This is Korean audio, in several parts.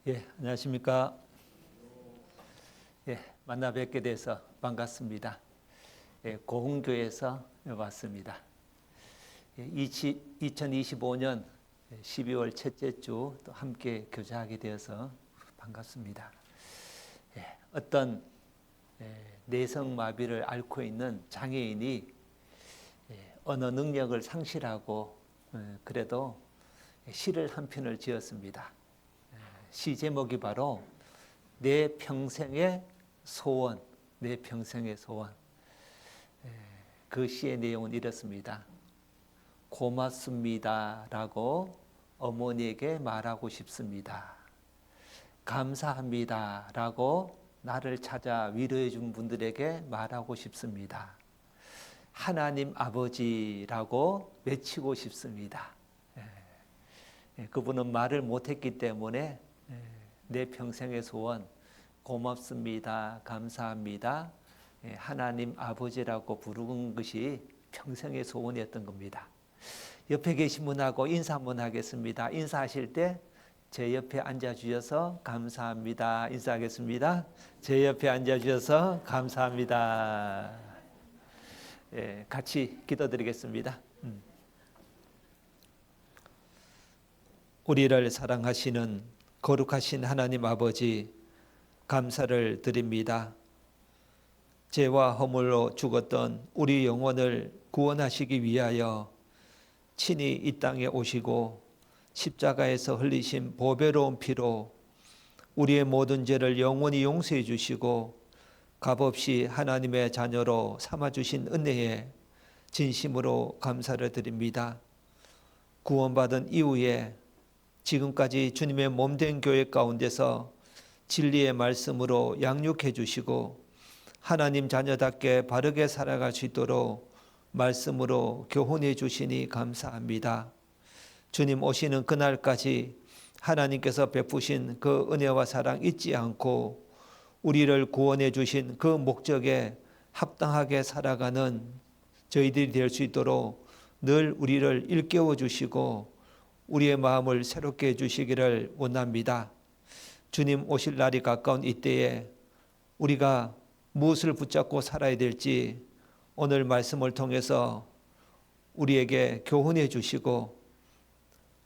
안녕하십니까. 만나 뵙게 돼서 반갑습니다. 고흥교에서 왔습니다. 2025년 12월 첫째 주 또 함께 교제하게 되어서 반갑습니다. 어떤 내성마비를 앓고 있는 장애인이 언어 능력을 상실하고 그래도 시를 한 편을 지었습니다. 시 제목이 바로 내 평생의 소원, 내 평생의 소원. 그 시의 내용은 이렇습니다. 고맙습니다 라고 어머니에게 말하고 싶습니다. 감사합니다 라고 나를 찾아 위로해 준 분들에게 말하고 싶습니다. 하나님 아버지라고 외치고 싶습니다. 그분은 말을 못했기 때문에 내 평생의 소원, 고맙습니다, 감사합니다, 하나님 아버지라고 부르는 것이 평생의 소원이었던 겁니다. 옆에 계신 분하고 인사 한번 하겠습니다. 인사하실 때 제 옆에 앉아주셔서 감사합니다. 인사하겠습니다. 제 옆에 앉아주셔서 감사합니다. 같이 기도드리겠습니다. 우리를 사랑하시는 거룩하신 하나님 아버지, 감사를 드립니다. 죄와 허물로 죽었던 우리 영혼을 구원하시기 위하여 친히 이 땅에 오시고 십자가에서 흘리신 보배로운 피로 우리의 모든 죄를 영원히 용서해 주시고 값없이 하나님의 자녀로 삼아주신 은혜에 진심으로 감사를 드립니다. 구원받은 이후에 지금까지 주님의 몸된 교회 가운데서 진리의 말씀으로 양육해 주시고 하나님 자녀답게 바르게 살아갈 수 있도록 말씀으로 교훈해 주시니 감사합니다. 주님 오시는 그날까지 하나님께서 베푸신 그 은혜와 사랑 잊지 않고 우리를 구원해 주신 그 목적에 합당하게 살아가는 저희들이 될 수 있도록 늘 우리를 일깨워 주시고 우리의 마음을 새롭게 해주시기를 원합니다. 주님 오실 날이 가까운 이때에 우리가 무엇을 붙잡고 살아야 될지 오늘 말씀을 통해서 우리에게 교훈해 주시고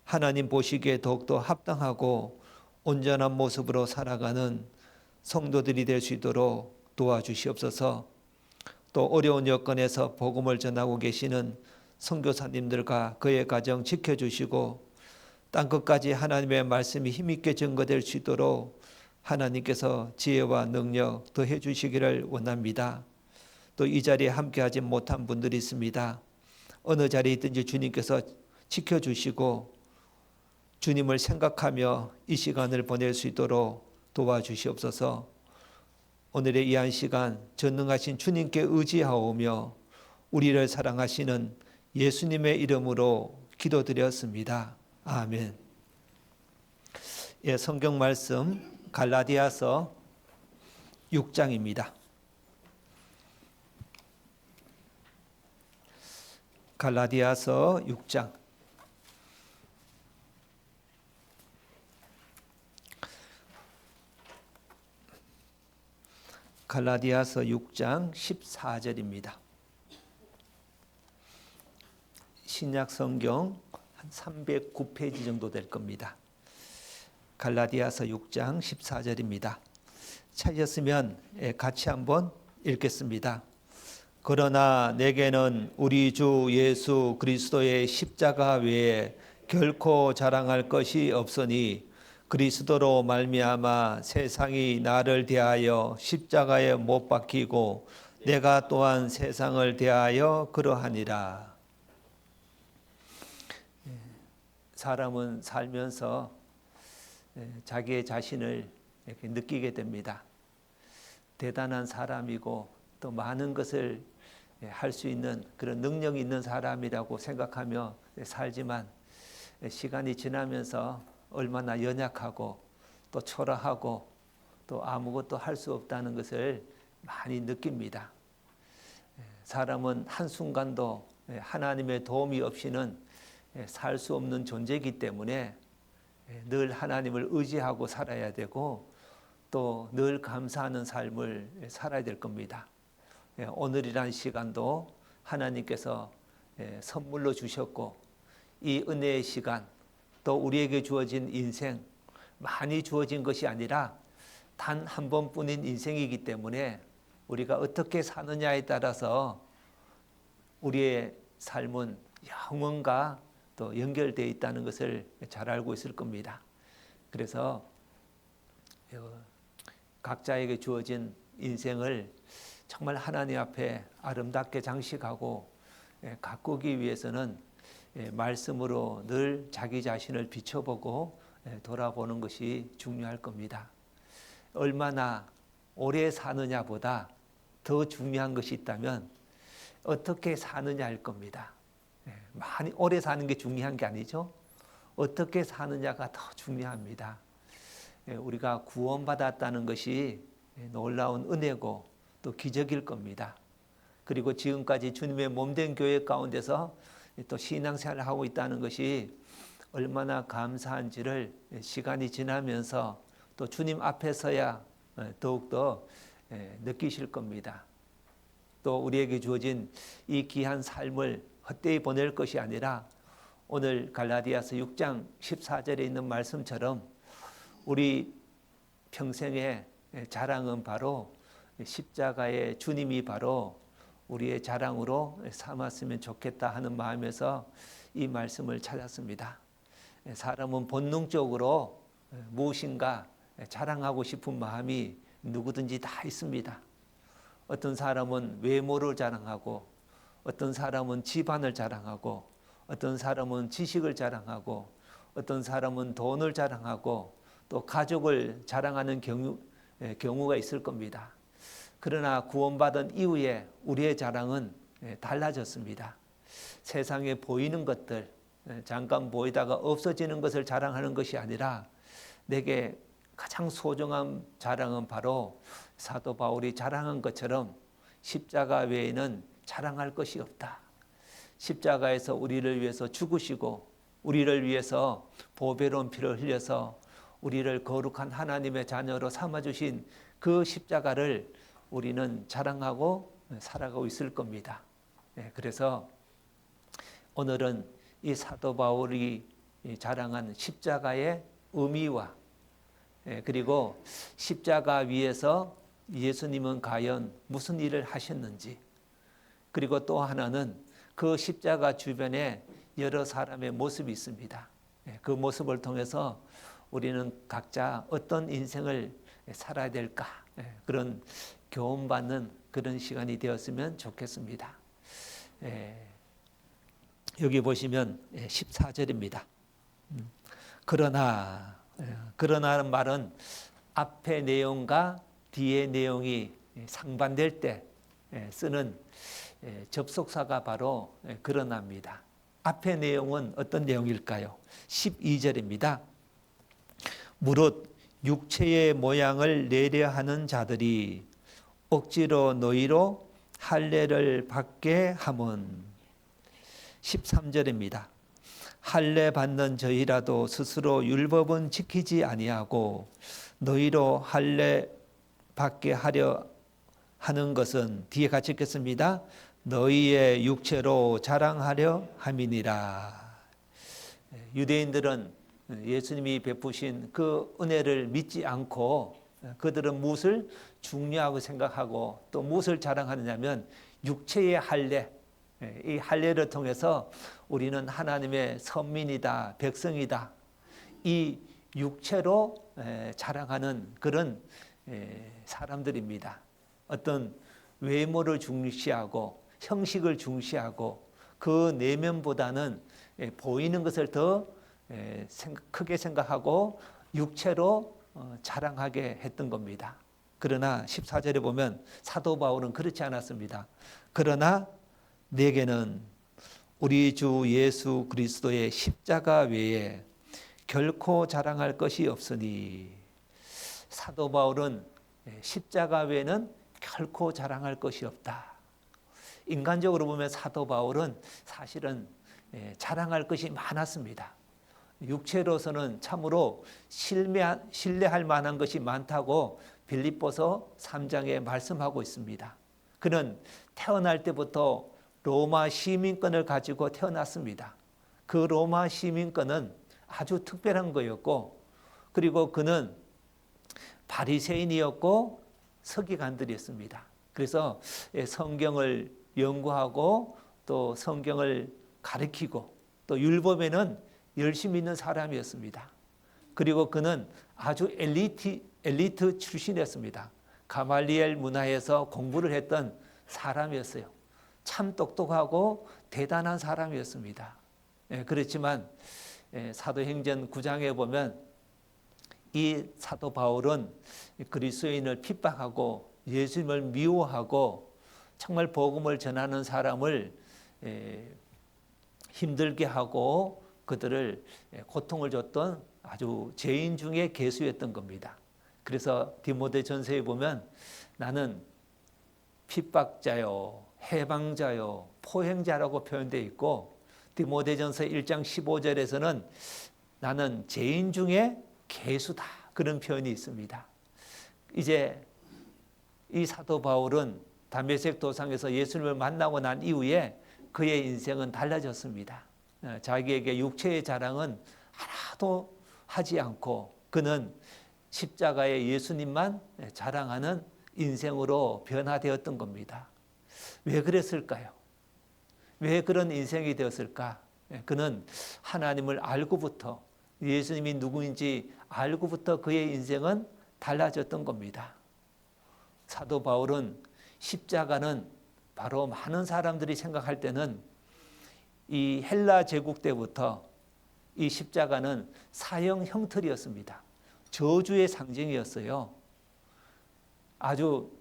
하나님 보시기에 더욱더 합당하고 온전한 모습으로 살아가는 성도들이 될 수 있도록 도와주시옵소서. 또 어려운 여건에서 복음을 전하고 계시는 선교사님들과 그의 가정 지켜주시고 땅끝까지 하나님의 말씀이 힘있게 증거될 수 있도록 하나님께서 지혜와 능력 더해 주시기를 원합니다. 또 이 자리에 함께하지 못한 분들이 있습니다. 어느 자리에 있든지 주님께서 지켜주시고 주님을 생각하며 이 시간을 보낼 수 있도록 도와주시옵소서. 오늘의 이 한 시간 전능하신 주님께 의지하오며 우리를 사랑하시는 예수님의 이름으로 기도드렸습니다. 아멘. 성경 말씀 갈라디아서 6장입니다. 갈라디아서 6장. 갈라디아서 6장 14절입니다. 신약 성경 한 309페이지 정도 될 겁니다. 갈라디아서 6장 14절입니다. 찾으셨으면 같이 한번 읽겠습니다. 그러나 내게는 우리 주 예수 그리스도의 십자가 외에 결코 자랑할 것이 없으니 그리스도로 말미암아 세상이 나를 대하여 십자가에 못 박히고 내가 또한 세상을 대하여 그러하니라. 사람은 살면서 자기의 자신을 이렇게 느끼게 됩니다. 대단한 사람이고 또 많은 것을 할 수 있는 그런 능력이 있는 사람이라고 생각하며 살지만 시간이 지나면서 얼마나 연약하고 또 초라하고 또 아무것도 할 수 없다는 것을 많이 느낍니다. 사람은 한순간도 하나님의 도움이 없이는 살 수 없는 존재이기 때문에 늘 하나님을 의지하고 살아야 되고 또 늘 감사하는 삶을 살아야 될 겁니다. 오늘이란 시간도 하나님께서 선물로 주셨고 이 은혜의 시간 또 우리에게 주어진 인생 많이 주어진 것이 아니라 단 한 번뿐인 인생이기 때문에 우리가 어떻게 사느냐에 따라서 우리의 삶은 영원과 또 연결되어 있다는 것을 잘 알고 있을 겁니다. 그래서 각자에게 주어진 인생을 정말 하나님 앞에 아름답게 장식하고 가꾸기 위해서는 말씀으로 늘 자기 자신을 비춰보고 돌아보는 것이 중요할 겁니다. 얼마나 오래 사느냐보다 더 중요한 것이 있다면 어떻게 사느냐일 겁니다. 많이 오래 사는 게 중요한 게 아니죠. 어떻게 사느냐가 더 중요합니다. 우리가 구원받았다는 것이 놀라운 은혜고 또 기적일 겁니다. 그리고 지금까지 주님의 몸된 교회 가운데서 또 신앙생활을 하고 있다는 것이 얼마나 감사한지를 시간이 지나면서 또 주님 앞에서야 더욱더 느끼실 겁니다. 또 우리에게 주어진 이 귀한 삶을 헛되이 보낼 것이 아니라 오늘 갈라디아서 6장 14절에 있는 말씀처럼 우리 평생의 자랑은 바로 십자가의 주님이 바로 우리의 자랑으로 삼았으면 좋겠다 하는 마음에서 이 말씀을 찾았습니다. 사람은 본능적으로 무엇인가 자랑하고 싶은 마음이 누구든지 다 있습니다. 어떤 사람은 외모를 자랑하고 어떤 사람은 집안을 자랑하고 어떤 사람은 지식을 자랑하고 어떤 사람은 돈을 자랑하고 또 가족을 자랑하는 경우가 있을 겁니다. 그러나 구원받은 이후에 우리의 자랑은 달라졌습니다. 세상에 보이는 것들, 잠깐 보이다가 없어지는 것을 자랑하는 것이 아니라 내게 가장 소중한 자랑은 바로 사도 바울이 자랑한 것처럼 십자가 외에는 자랑할 것이 없다. 십자가에서 우리를 위해서 죽으시고 우리를 위해서 보배로운 피를 흘려서 우리를 거룩한 하나님의 자녀로 삼아주신 그 십자가를 우리는 자랑하고 살아가고 있을 겁니다. 그래서 오늘은 이 사도 바울이 자랑한 십자가의 의미와 그리고 십자가 위에서 예수님은 과연 무슨 일을 하셨는지, 그리고 또 하나는 그 십자가 주변에 여러 사람의 모습이 있습니다. 그 모습을 통해서 우리는 각자 어떤 인생을 살아야 될까, 그런 교훈받는 그런 시간이 되었으면 좋겠습니다. 여기 보시면 14절입니다. 그러나는 말은 앞의 내용과 뒤의 내용이 상반될 때 쓰는 접속사가 바로 그러나입니다. 앞의 내용은 어떤 내용일까요? 12절입니다. 무릇 육체의 모양을 내려 하는 자들이 억지로 너희로 할례를 받게 함은. 13절입니다. 할례 받는 저희라도 스스로 율법은 지키지 아니하고 너희로 할례 받게 하려 하는 것은, 뒤에 같이 읽겠습니다. 너희의 육체로 자랑하려 함이니라. 유대인들은 예수님이 베푸신 그 은혜를 믿지 않고 그들은 무엇을 중요하고 생각하고 또 무엇을 자랑하느냐면 육체의 할례, 이 할례를 통해서 우리는 하나님의 선민이다, 백성이다, 이 육체로 자랑하는 그런 사람들입니다. 어떤 외모를 중시하고 형식을 중시하고 그 내면보다는 보이는 것을 더 크게 생각하고 육체로 자랑하게 했던 겁니다. 그러나 14절에 보면 사도 바울은 그렇지 않았습니다. 그러나 내게는 우리 주 예수 그리스도의 십자가 외에 결코 자랑할 것이 없으니. 사도 바울은 십자가 외에는 결코 자랑할 것이 없다. 인간적으로 보면 사도 바울은 사실은 자랑할 것이 많았습니다. 육체로서는 참으로 신뢰할 만한 것이 많다고 빌립보서 3장에 말씀하고 있습니다. 그는 태어날 때부터 로마 시민권을 가지고 태어났습니다. 그 로마 시민권은 아주 특별한 거였고, 그리고 그는 바리새인이었고 서기관들이었습니다. 그래서 성경을 연구하고 또 성경을 가르치고 또 율법에는 열심히 있는 사람이었습니다. 그리고 그는 아주 엘리트 출신이었습니다. 가말리엘 문화에서 공부를 했던 사람이었어요. 참 똑똑하고 대단한 사람이었습니다. 그렇지만 사도행전 9장에 보면 이 사도 바울은 그리스도인을 핍박하고 예수님을 미워하고 정말 복음을 전하는 사람을 힘들게 하고 그들을 고통을 줬던 아주 죄인 중에 괴수였던 겁니다. 그래서 디모데전서에 보면 나는 핍박자요, 해방자요, 포행자라고 표현되어 있고, 디모데전서 1장 15절에서는 나는 죄인 중에 괴수다, 그런 표현이 있습니다. 이제 이 사도 바울은 다메섹 도상에서 예수님을 만나고 난 이후에 그의 인생은 달라졌습니다. 자기에게 육체의 자랑은 하나도 하지 않고 그는 십자가의 예수님만 자랑하는 인생으로 변화되었던 겁니다. 왜 그랬을까요? 왜 그런 인생이 되었을까? 그는 하나님을 알고부터, 예수님이 누구인지 알고부터 그의 인생은 달라졌던 겁니다. 사도 바울은 십자가는 바로 많은 사람들이 생각할 때는 이 헬라 제국 때부터 이 십자가는 사형 형틀이었습니다. 저주의 상징이었어요. 아주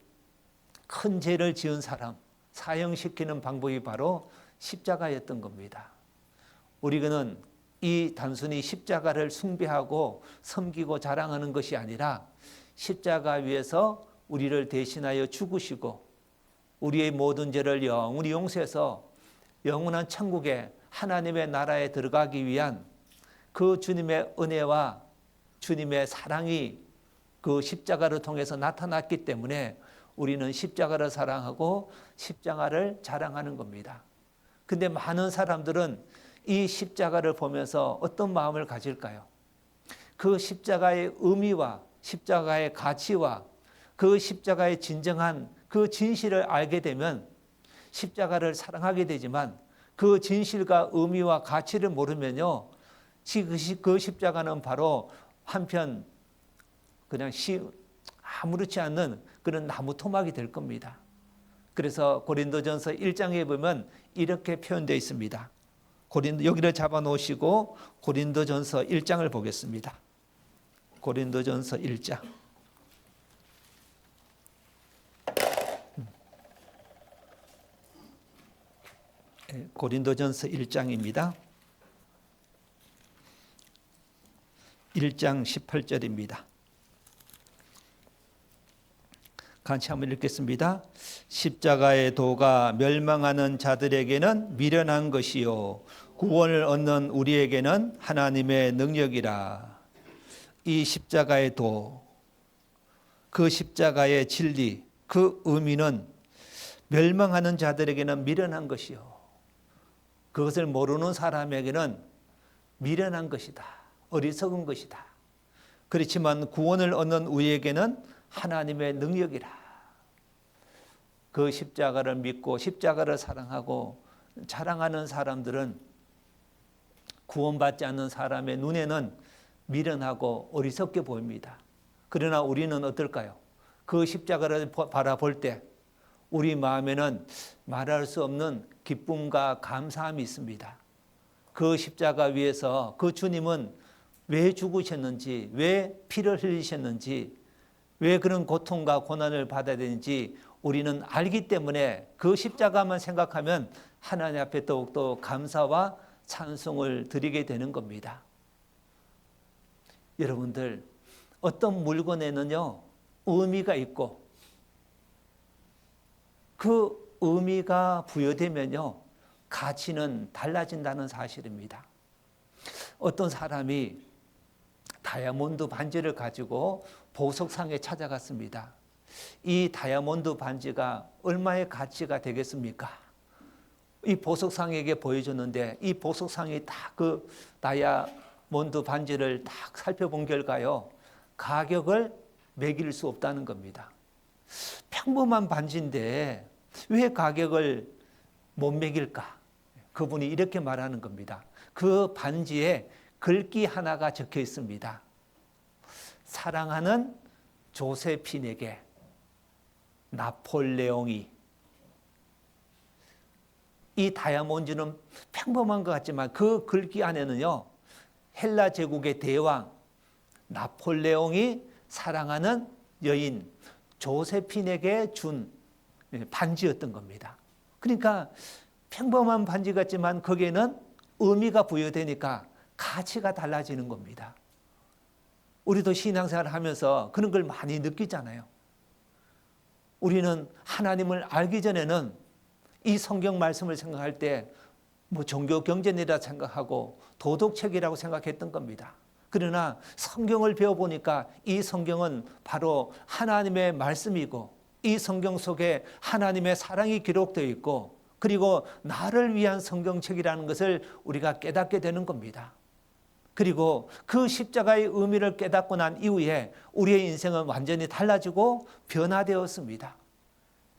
큰 죄를 지은 사람 사형시키는 방법이 바로 십자가였던 겁니다. 우리는 이 단순히 십자가를 숭배하고 섬기고 자랑하는 것이 아니라 십자가 위에서 우리를 대신하여 죽으시고 우리의 모든 죄를 영원히 용서해서 영원한 천국에 하나님의 나라에 들어가기 위한 그 주님의 은혜와 주님의 사랑이 그 십자가를 통해서 나타났기 때문에 우리는 십자가를 사랑하고 십자가를 자랑하는 겁니다. 근데 많은 사람들은 이 십자가를 보면서 어떤 마음을 가질까요? 그 십자가의 의미와 십자가의 가치와 그 십자가의 진정한 그 진실을 알게 되면 십자가를 사랑하게 되지만 그 진실과 의미와 가치를 모르면요, 그 십자가는 바로 한편 그냥 아무렇지 않는 그런 나무 토막이 될 겁니다. 그래서 고린도전서 1장에 보면 이렇게 표현되어 있습니다. 여기를 잡아 놓으시고 고린도전서 1장을 보겠습니다. 고린도전서 1장. 고린도전서 1장입니다. 1장 18절입니다. 같이 한번 읽겠습니다. 십자가의 도가 멸망하는 자들에게는 미련한 것이요 구원을 얻는 우리에게는 하나님의 능력이라. 이 십자가의 도, 그 십자가의 진리, 그 의미는 멸망하는 자들에게는 미련한 것이요 그것을 모르는 사람에게는 미련한 것이다, 어리석은 것이다. 그렇지만 구원을 얻는 우리에게는 하나님의 능력이라. 그 십자가를 믿고 십자가를 사랑하고 자랑하는 사람들은 구원받지 않는 사람의 눈에는 미련하고 어리석게 보입니다. 그러나 우리는 어떨까요? 그 십자가를 바라볼 때 우리 마음에는 말할 수 없는 기쁨과 감사함이 있습니다. 그 십자가 위에서 그 주님은 왜 죽으셨는지, 왜 피를 흘리셨는지, 왜 그런 고통과 고난을 받아야 되는지 우리는 알기 때문에 그 십자가만 생각하면 하나님 앞에 더욱더 감사와 찬송을 드리게 되는 겁니다. 여러분들, 어떤 물건에는요 의미가 있고 그 의미가 부여되면요 가치는 달라진다는 사실입니다. 어떤 사람이 다이아몬드 반지를 가지고 보석상에 찾아갔습니다. 이 다이아몬드 반지가 얼마의 가치가 되겠습니까? 이 보석상에게 보여줬는데 이 보석상이 다 그 다이아몬드 반지를 딱 살펴본 결과요, 가격을 매길 수 없다는 겁니다. 평범한 반지인데 왜 가격을 못 매길까? 그분이 이렇게 말하는 겁니다. 그 반지에 글귀 하나가 적혀 있습니다. 사랑하는 조세핀에게 나폴레옹이. 이 다이아몬드는 평범한 것 같지만 그 글귀 안에는요, 헬라 제국의 대왕 나폴레옹이 사랑하는 여인 조세핀에게 준 반지였던 겁니다. 그러니까 평범한 반지 같지만 거기에는 의미가 부여되니까 가치가 달라지는 겁니다. 우리도 신앙생활을 하면서 그런 걸 많이 느끼잖아요. 우리는 하나님을 알기 전에는 이 성경 말씀을 생각할 때 뭐 종교 경전이라 생각하고 도덕책이라고 생각했던 겁니다. 그러나 성경을 배워보니까 이 성경은 바로 하나님의 말씀이고 이 성경 속에 하나님의 사랑이 기록되어 있고 그리고 나를 위한 성경책이라는 것을 우리가 깨닫게 되는 겁니다. 그리고 그 십자가의 의미를 깨닫고 난 이후에 우리의 인생은 완전히 달라지고 변화되었습니다.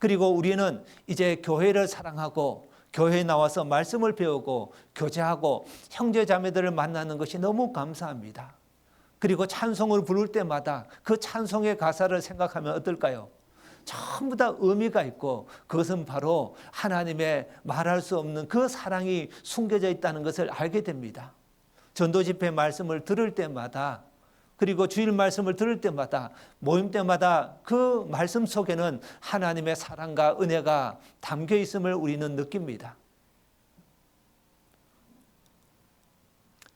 그리고 우리는 이제 교회를 사랑하고 교회에 나와서 말씀을 배우고 교제하고 형제 자매들을 만나는 것이 너무 감사합니다. 그리고 찬송을 부를 때마다 그 찬송의 가사를 생각하면 어떨까요? 전부 다 의미가 있고 그것은 바로 하나님의 말할 수 없는 그 사랑이 숨겨져 있다는 것을 알게 됩니다. 전도 집회 말씀을 들을 때마다 그리고 주일 말씀을 들을 때마다 모임 때마다 그 말씀 속에는 하나님의 사랑과 은혜가 담겨 있음을 우리는 느낍니다.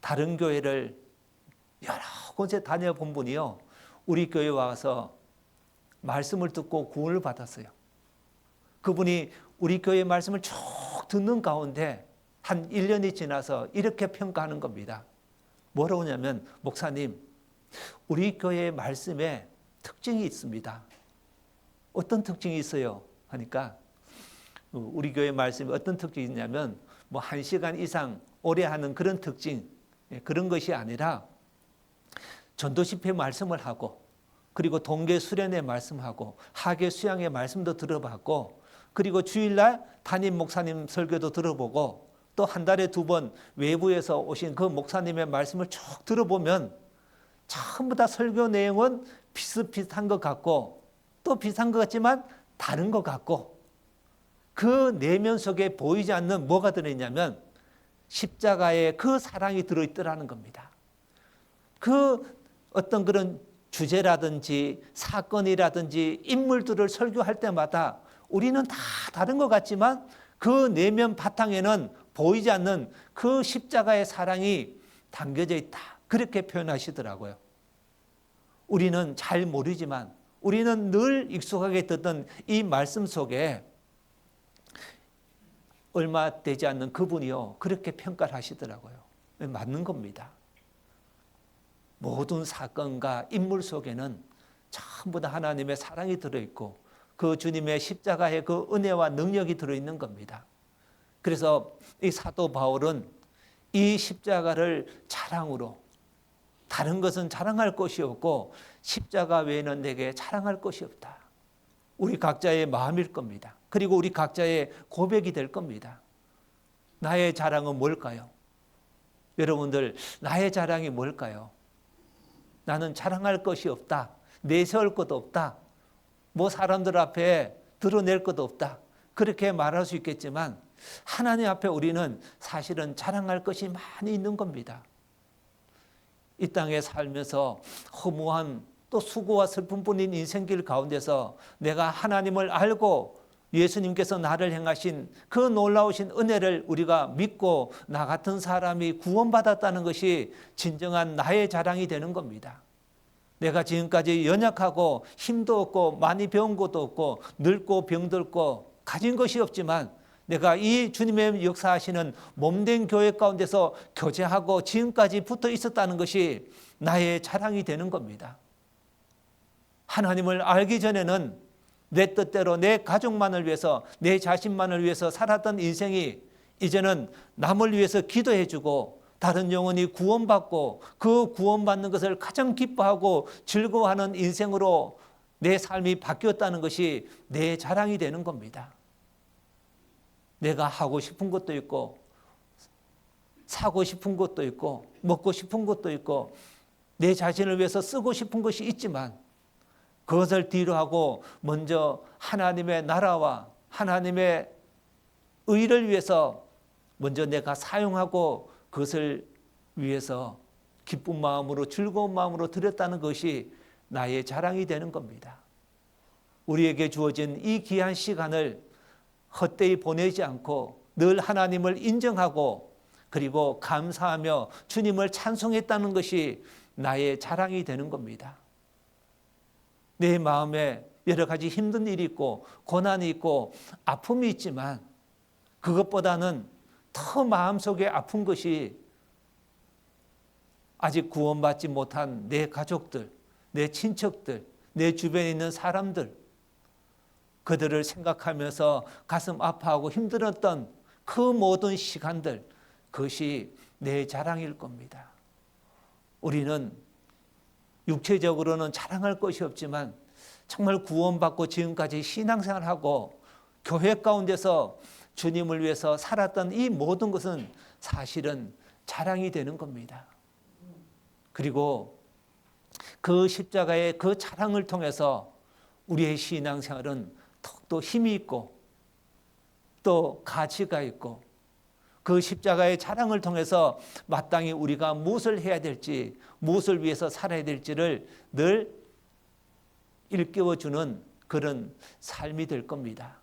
다른 교회를 여러 곳에 다녀본 분이요, 우리 교회에 와서 말씀을 듣고 구원을 받았어요. 그분이 우리 교회 말씀을 쭉 듣는 가운데 한 1년이 지나서 이렇게 평가하는 겁니다. 뭐라고 하냐면, 목사님, 우리 교회의 말씀에 특징이 있습니다. 어떤 특징이 있어요? 하니까 우리 교회 말씀에 어떤 특징이 있냐면 뭐 1시간 이상 오래 하는 그런 특징, 그런 것이 아니라 전도 집회 말씀을 하고 그리고 동계 수련회 말씀하고 하계 수양회 말씀도 들어봤고 그리고 주일날 담임 목사님 설교도 들어보고 또 한 달에 2번 외부에서 오신 그 목사님의 말씀을 쭉 들어보면 전부 다 설교 내용은 비슷비슷한 것 같고 또 비슷한 것 같지만 다른 것 같고 그 내면 속에 보이지 않는 뭐가 들어있냐면 십자가에 그 사랑이 들어있더라는 겁니다. 그 어떤 그런 주제라든지 사건이라든지 인물들을 설교할 때마다 우리는 다 다른 것 같지만 그 내면 바탕에는 보이지 않는 그 십자가의 사랑이 담겨져 있다. 그렇게 표현하시더라고요. 우리는 잘 모르지만 우리는 늘 익숙하게 듣던 이 말씀 속에 얼마 되지 않는 그분이요, 그렇게 평가를 하시더라고요. 맞는 겁니다. 모든 사건과 인물 속에는 전부 다 하나님의 사랑이 들어있고 그 주님의 십자가의 그 은혜와 능력이 들어있는 겁니다. 그래서 이 사도 바울은 이 십자가를 자랑으로, 다른 것은 자랑할 것이 없고 십자가 외에는 내게 자랑할 것이 없다. 우리 각자의 마음일 겁니다. 그리고 우리 각자의 고백이 될 겁니다. 나의 자랑은 뭘까요? 여러분들, 나의 자랑이 뭘까요? 나는 자랑할 것이 없다. 내세울 것도 없다. 뭐 사람들 앞에 드러낼 것도 없다. 그렇게 말할 수 있겠지만 하나님 앞에 우리는 사실은 자랑할 것이 많이 있는 겁니다. 이 땅에 살면서 허무한 또 수고와 슬픔뿐인 인생길 가운데서 내가 하나님을 알고 예수님께서 나를 행하신 그 놀라우신 은혜를 우리가 믿고 나 같은 사람이 구원받았다는 것이 진정한 나의 자랑이 되는 겁니다. 내가 지금까지 연약하고 힘도 없고 많이 배운 것도 없고 늙고 병들고 가진 것이 없지만 내가 이 주님의 역사하시는 몸된 교회 가운데서 교제하고 지금까지 붙어 있었다는 것이 나의 자랑이 되는 겁니다. 하나님을 알기 전에는 내 뜻대로 내 가족만을 위해서, 내 자신만을 위해서 살았던 인생이 이제는 남을 위해서 기도해주고 다른 영혼이 구원받고 그 구원받는 것을 가장 기뻐하고 즐거워하는 인생으로 내 삶이 바뀌었다는 것이 내 자랑이 되는 겁니다. 내가 하고 싶은 것도 있고 사고 싶은 것도 있고 먹고 싶은 것도 있고 내 자신을 위해서 쓰고 싶은 것이 있지만 그것을 뒤로 하고 먼저 하나님의 나라와 하나님의 의를 위해서 먼저 내가 사용하고 그것을 위해서 기쁜 마음으로 즐거운 마음으로 드렸다는 것이 나의 자랑이 되는 겁니다. 우리에게 주어진 이 귀한 시간을 헛되이 보내지 않고 늘 하나님을 인정하고 그리고 감사하며 주님을 찬송했다는 것이 나의 자랑이 되는 겁니다. 내 마음에 여러 가지 힘든 일이 있고 고난이 있고 아픔이 있지만 그것보다는 더 마음속에 아픈 것이 아직 구원받지 못한 내 가족들, 내 친척들, 내 주변에 있는 사람들, 그들을 생각하면서 가슴 아파하고 힘들었던 그 모든 시간들, 그것이 내 자랑일 겁니다. 우리는 육체적으로는 자랑할 것이 없지만 정말 구원받고 지금까지 신앙생활하고 교회 가운데서 주님을 위해서 살았던 이 모든 것은 사실은 자랑이 되는 겁니다. 그리고 그 십자가의 그 자랑을 통해서 우리의 신앙생활은 더욱더 힘이 있고 또 가치가 있고 그 십자가의 자랑을 통해서 마땅히 우리가 무엇을 해야 될지 무엇을 위해서 살아야 될지를 늘 일깨워주는 그런 삶이 될 겁니다.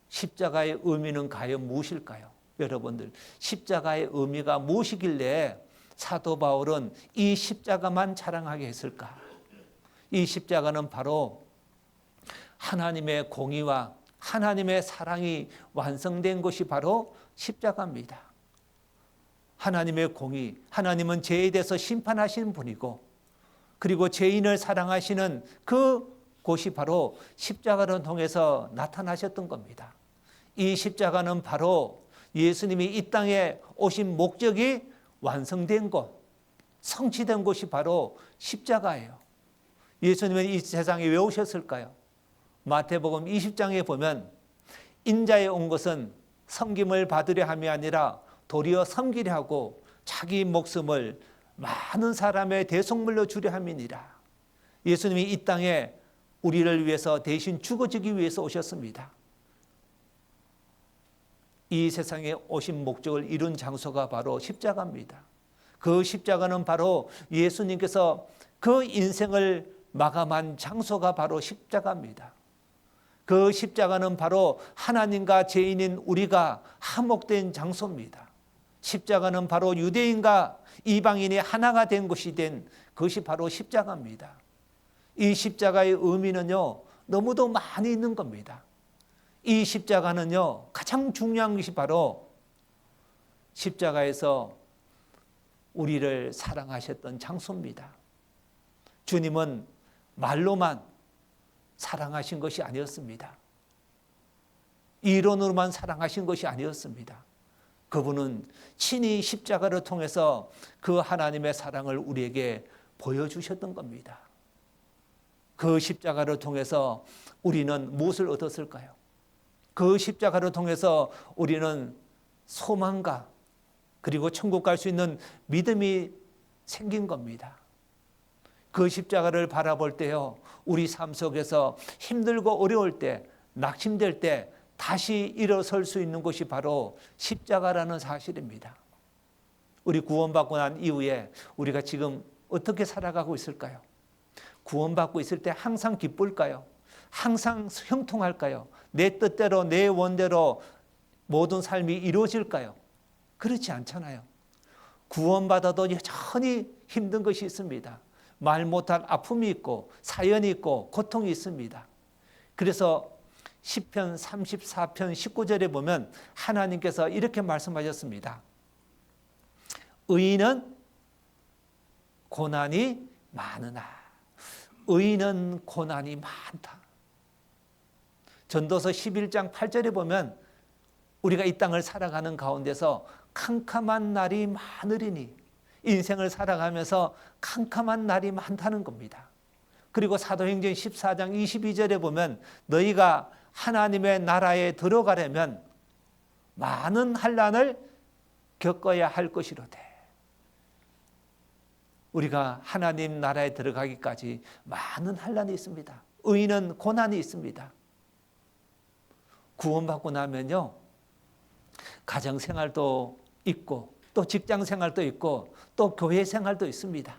십자가의 의미는 과연 무엇일까요? 여러분들, 십자가의 의미가 무엇이길래 사도 바울은 이 십자가만 자랑하게 했을까? 이 십자가는 바로 하나님의 공의와 하나님의 사랑이 완성된 것이 바로 십자가입니다. 하나님의 공의, 하나님은 죄에 대해서 심판하시는 분이고 그리고 죄인을 사랑하시는 그 곳이 바로 십자가를 통해서 나타나셨던 겁니다. 이 십자가는 바로 예수님이 이 땅에 오신 목적이 완성된 곳, 성취된 곳이 바로 십자가예요. 예수님은 이 세상에 왜 오셨을까요? 마태복음 20장에 보면 인자에 온 것은 섬김을 받으려 함이 아니라 도리어 섬기려 하고 자기 목숨을 많은 사람의 대속물로 주려 함이니라. 예수님이 이 땅에 우리를 위해서 대신 죽어지기 위해서 오셨습니다. 이 세상에 오신 목적을 이룬 장소가 바로 십자가입니다. 그 십자가는 바로 예수님께서 그 인생을 마감한 장소가 바로 십자가입니다. 그 십자가는 바로 하나님과 죄인인 우리가 화목된 장소입니다. 십자가는 바로 유대인과 이방인이 하나가 된 곳이 된 그것이 바로 십자가입니다. 이 십자가의 의미는요, 너무도 많이 있는 겁니다. 이 십자가는요, 가장 중요한 것이 바로 십자가에서 우리를 사랑하셨던 장소입니다. 주님은 말로만 사랑하신 것이 아니었습니다. 이론으로만 사랑하신 것이 아니었습니다. 그분은 친히 십자가를 통해서 그 하나님의 사랑을 우리에게 보여주셨던 겁니다. 그 십자가를 통해서 우리는 무엇을 얻었을까요? 그 십자가를 통해서 우리는 소망과 그리고 천국 갈 수 있는 믿음이 생긴 겁니다. 그 십자가를 바라볼 때요, 우리 삶 속에서 힘들고 어려울 때, 낙심될 때 다시 일어설 수 있는 것이 바로 십자가라는 사실입니다. 우리 구원받고 난 이후에 우리가 지금 어떻게 살아가고 있을까요? 구원받고 있을 때 항상 기쁠까요? 항상 형통할까요? 내 뜻대로 내 원대로 모든 삶이 이루어질까요? 그렇지 않잖아요. 구원받아도 여전히 힘든 것이 있습니다. 말 못할 아픔이 있고 사연이 있고 고통이 있습니다. 그래서 시편 34편 19절에 보면 하나님께서 이렇게 말씀하셨습니다. 의인은 고난이 많으나, 의인은 고난이 많다. 전도서 11장 8절에 보면 우리가 이 땅을 살아가는 가운데서 캄캄한 날이 많으리니, 인생을 살아가면서 캄캄한 날이 많다는 겁니다. 그리고 사도행전 14장 22절에 보면 너희가 하나님의 나라에 들어가려면 많은 환난을 겪어야 할 것이로되, 우리가 하나님 나라에 들어가기까지 많은 환난이 있습니다. 의인은 고난이 있습니다. 구원받고 나면요, 가정생활도 있고 또 직장생활도 있고 또 교회생활도 있습니다.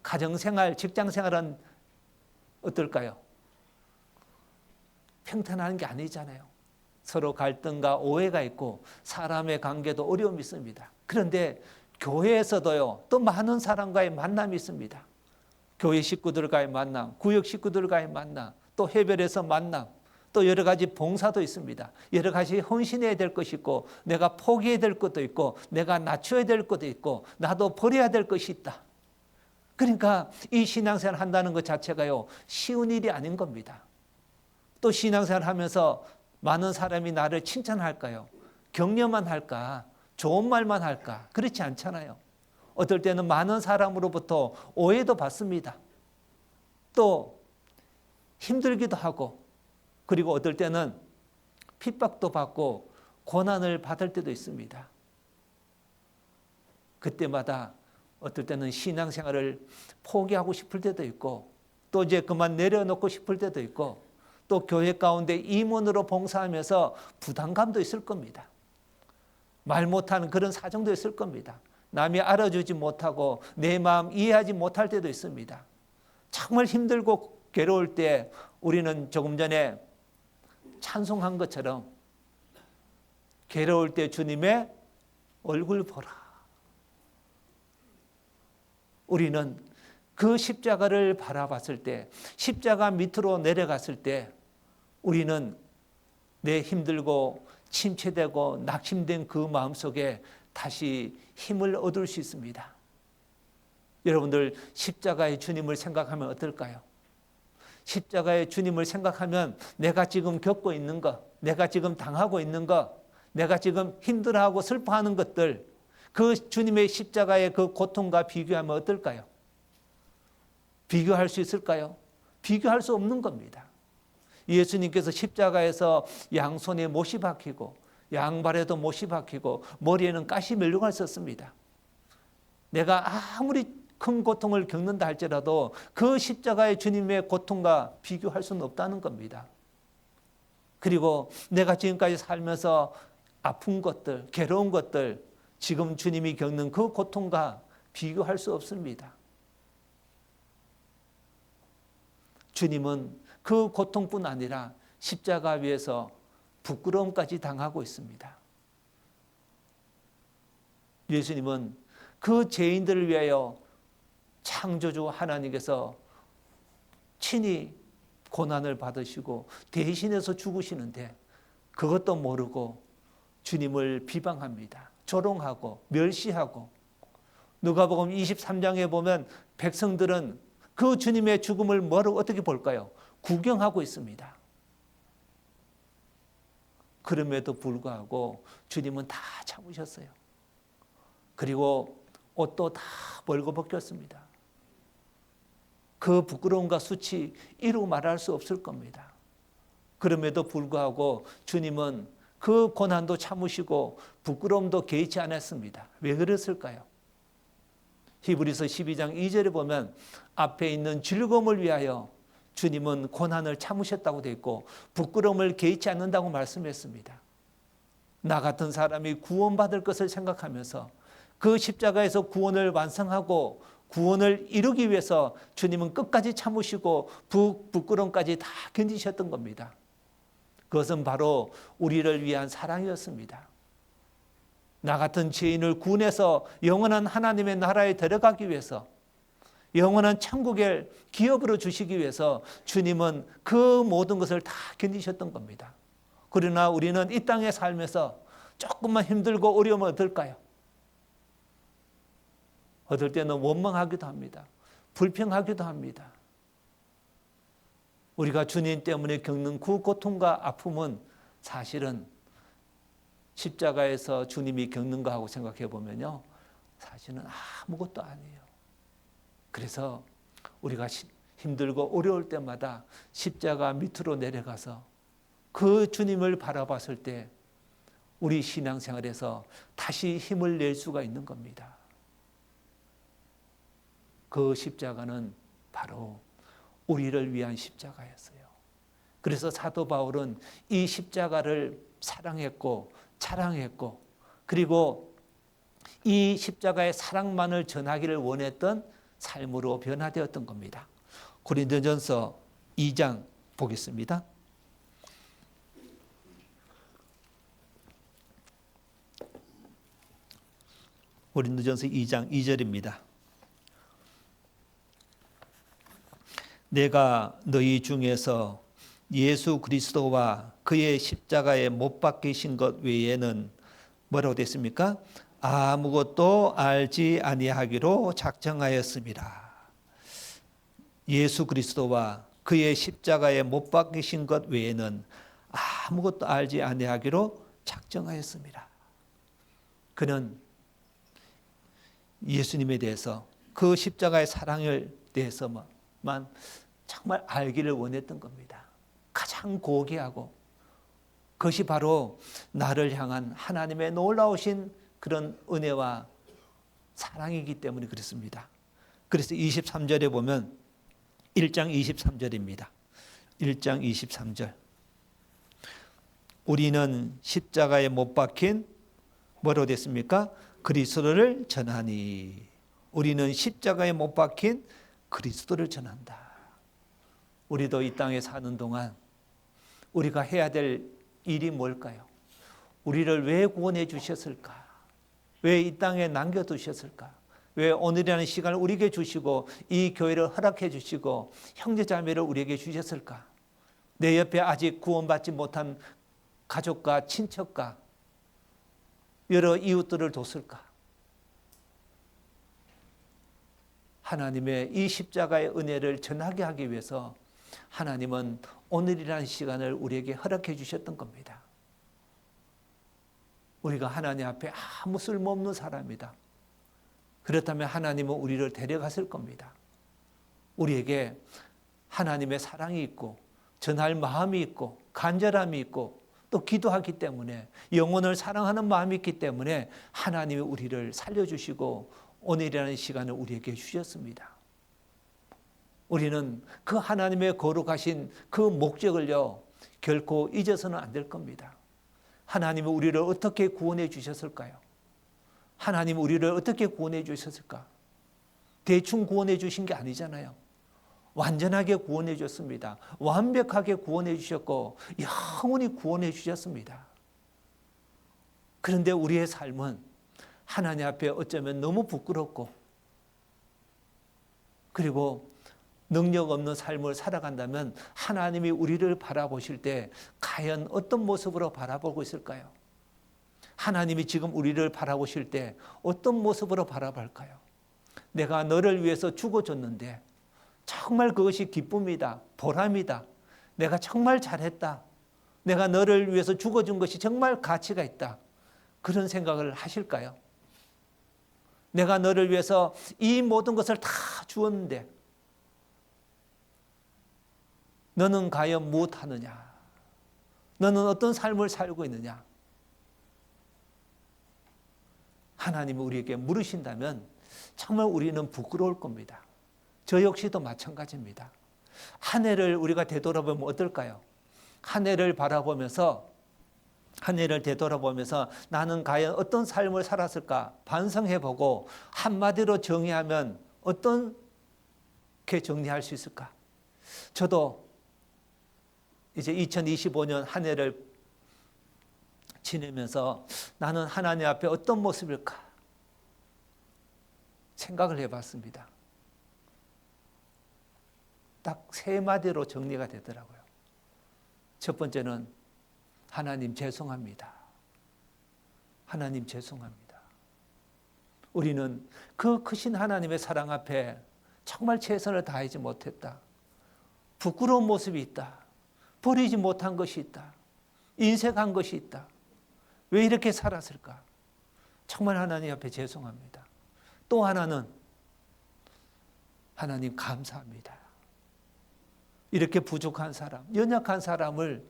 가정생활, 직장생활은 어떨까요? 평탄한 게 아니잖아요. 서로 갈등과 오해가 있고 사람의 관계도 어려움이 있습니다. 그런데 교회에서도요, 또 많은 사람과의 만남이 있습니다. 교회 식구들과의 만남, 구역 식구들과의 만남, 또 해별에서 만남, 또 여러 가지 봉사도 있습니다. 여러 가지 헌신해야 될 것이 있고, 내가 포기해야 될 것도 있고, 내가 낮춰야 될 것도 있고, 나도 버려야 될 것이 있다. 그러니까 이 신앙생활 한다는 것 자체가요, 쉬운 일이 아닌 겁니다. 또 신앙생활 하면서 많은 사람이 나를 칭찬할까요? 격려만 할까? 좋은 말만 할까? 그렇지 않잖아요. 어떨 때는 많은 사람으로부터 오해도 받습니다. 또 힘들기도 하고, 그리고 어떨 때는 핍박도 받고 고난을 받을 때도 있습니다. 그때마다 어떨 때는 신앙생활을 포기하고 싶을 때도 있고, 또 이제 그만 내려놓고 싶을 때도 있고, 또 교회 가운데 임원으로 봉사하면서 부담감도 있을 겁니다. 말 못하는 그런 사정도 있을 겁니다. 남이 알아주지 못하고 내 마음 이해하지 못할 때도 있습니다. 정말 힘들고 괴로울 때 우리는 조금 전에 찬송한 것처럼 괴로울 때 주님의 얼굴 보라. 우리는 그 십자가를 바라봤을 때, 십자가 밑으로 내려갔을 때 우리는 내 힘들고 침체되고 낙심된 그 마음속에 다시 힘을 얻을 수 있습니다. 여러분들 십자가의 주님을 생각하면 어떨까요? 십자가의 주님을 생각하면 내가 지금 겪고 있는 것, 내가 지금 당하고 있는 것, 내가 지금 힘들어하고 슬퍼하는 것들, 그 주님의 십자가의 그 고통과 비교하면 어떨까요? 비교할 수 있을까요? 비교할 수 없는 겁니다. 예수님께서 십자가에서 양손에 못이 박히고 양발에도 못이 박히고 머리에는 가시 멸류관을 썼습니다. 내가 아무리 큰 고통을 겪는다 할지라도 그 십자가의 주님의 고통과 비교할 수는 없다는 겁니다. 그리고 내가 지금까지 살면서 아픈 것들, 괴로운 것들, 지금 주님이 겪는 그 고통과 비교할 수 없습니다. 주님은 그 고통뿐 아니라 십자가 위에서 부끄러움까지 당하고 있습니다. 예수님은 그 죄인들을 위하여 창조주 하나님께서 친히 고난을 받으시고 대신해서 죽으시는데 그것도 모르고 주님을 비방합니다. 조롱하고 멸시하고, 누가복음 23장에 보면 백성들은 그 주님의 죽음을 뭐로 어떻게 볼까요? 구경하고 있습니다. 그럼에도 불구하고 주님은 다 참으셨어요. 그리고 옷도 다 벌거벗겼습니다. 그 부끄러움과 수치 이루 말할 수 없을 겁니다. 그럼에도 불구하고 주님은 그 고난도 참으시고 부끄러움도 개의치 않았습니다. 왜 그랬을까요? 히브리서 12장 2절에 보면 앞에 있는 즐거움을 위하여 주님은 고난을 참으셨다고 되어 있고 부끄러움을 개의치 않는다고 말씀했습니다. 나 같은 사람이 구원받을 것을 생각하면서 그 십자가에서 구원을 완성하고 구원을 이루기 위해서 주님은 끝까지 참으시고 부끄러움까지 다 견디셨던 겁니다. 그것은 바로 우리를 위한 사랑이었습니다. 나 같은 죄인을 구원해서 영원한 하나님의 나라에 들어가기 위해서 영원한 천국의 기업으로 주시기 위해서 주님은 그 모든 것을 다 견디셨던 겁니다. 그러나 우리는 이 땅에 살면서 조금만 힘들고 어려움을 얻을까요? 얻을 때는 원망하기도 합니다. 불평하기도 합니다. 우리가 주님 때문에 겪는 그 고통과 아픔은 사실은 십자가에서 주님이 겪는 거하고 생각해 보면요, 사실은 아무것도 아니에요. 그래서 우리가 힘들고 어려울 때마다 십자가 밑으로 내려가서 그 주님을 바라봤을 때 우리 신앙생활에서 다시 힘을 낼 수가 있는 겁니다. 그 십자가는 바로 우리를 위한 십자가였어요. 그래서 사도 바울은 이 십자가를 사랑했고 자랑했고, 그리고 이 십자가의 사랑만을 전하기를 원했던 삶으로 변화되었던 겁니다. 고린도전서 2장 보겠습니다. 고린도전서 2장 2절입니다. 내가 너희 중에서 예수 그리스도와 그의 십자가에 못 박히신 것 외에는 뭐라고 됐습니까? 아무것도 알지 아니하기로 작정하였습니다. 예수 그리스도와 그의 십자가에 못 박히신 것 외에는 아무것도 알지 아니하기로 작정하였습니다. 그는 예수님에 대해서, 그 십자가의 사랑을 대해서만 정말 알기를 원했던 겁니다. 가장 고귀하고 그것이 바로 나를 향한 하나님의 놀라우신 그런 은혜와 사랑이기 때문에 그렇습니다. 그래서 23절에 보면 1장 23절입니다. 1장 23절. 우리는 십자가에 못 박힌 뭐로 됐습니까? 그리스도를 전하니. 우리는 십자가에 못 박힌 그리스도를 전한다. 우리도 이 땅에 사는 동안 우리가 해야 될 일이 뭘까요? 우리를 왜 구원해 주셨을까? 왜 이 땅에 남겨두셨을까? 왜 오늘이라는 시간을 우리에게 주시고 이 교회를 허락해 주시고 형제자매를 우리에게 주셨을까? 내 옆에 아직 구원받지 못한 가족과 친척과 여러 이웃들을 뒀을까? 하나님의 이 십자가의 은혜를 전하게 하기 위해서 하나님은 오늘이라는 시간을 우리에게 허락해 주셨던 겁니다. 우리가 하나님 앞에 아무 쓸모없는 사람이다. 그렇다면 하나님은 우리를 데려갔을 겁니다. 우리에게 하나님의 사랑이 있고 전할 마음이 있고 간절함이 있고 또 기도하기 때문에, 영혼을 사랑하는 마음이 있기 때문에 하나님이 우리를 살려주시고 오늘이라는 시간을 우리에게 주셨습니다. 우리는 그 하나님의 거룩하신 그 목적을요 결코 잊어서는 안 될 겁니다. 하나님은 우리를 어떻게 구원해 주셨을까요? 하나님은 우리를 어떻게 구원해 주셨을까? 대충 구원해 주신 게 아니잖아요. 완전하게 구원해 주셨습니다. 완벽하게 구원해 주셨고 영원히 구원해 주셨습니다. 그런데 우리의 삶은 하나님 앞에 어쩌면 너무 부끄럽고, 그리고 능력 없는 삶을 살아간다면 하나님이 우리를 바라보실 때 과연 어떤 모습으로 바라보고 있을까요? 하나님이 지금 우리를 바라보실 때 어떤 모습으로 바라볼까요? 내가 너를 위해서 죽어줬는데 정말 그것이 기쁨이다, 보람이다, 내가 정말 잘했다, 내가 너를 위해서 죽어준 것이 정말 가치가 있다, 그런 생각을 하실까요? 내가 너를 위해서 이 모든 것을 다 주었는데 너는 과연 무엇하느냐? 너는 어떤 삶을 살고 있느냐? 하나님이 우리에게 물으신다면 정말 우리는 부끄러울 겁니다. 저 역시도 마찬가지입니다. 한 해를 우리가 되돌아보면 어떨까요? 한 해를 바라보면서, 한 해를 되돌아보면서 나는 과연 어떤 삶을 살았을까 반성해보고 한마디로 정의하면 어떻게 정리할 수 있을까? 저도 이제 2025년 한 해를 지내면서 나는 하나님 앞에 어떤 모습일까 생각을 해봤습니다. 딱 세 마디로 정리가 되더라고요. 첫 번째는 하나님 죄송합니다. 하나님 죄송합니다. 우리는 그 크신 하나님의 사랑 앞에 정말 최선을 다하지 못했다. 부끄러운 모습이 있다. 버리지 못한 것이 있다. 인색한 것이 있다. 왜 이렇게 살았을까? 정말 하나님 앞에 죄송합니다. 또 하나는 하나님 감사합니다. 이렇게 부족한 사람, 연약한 사람을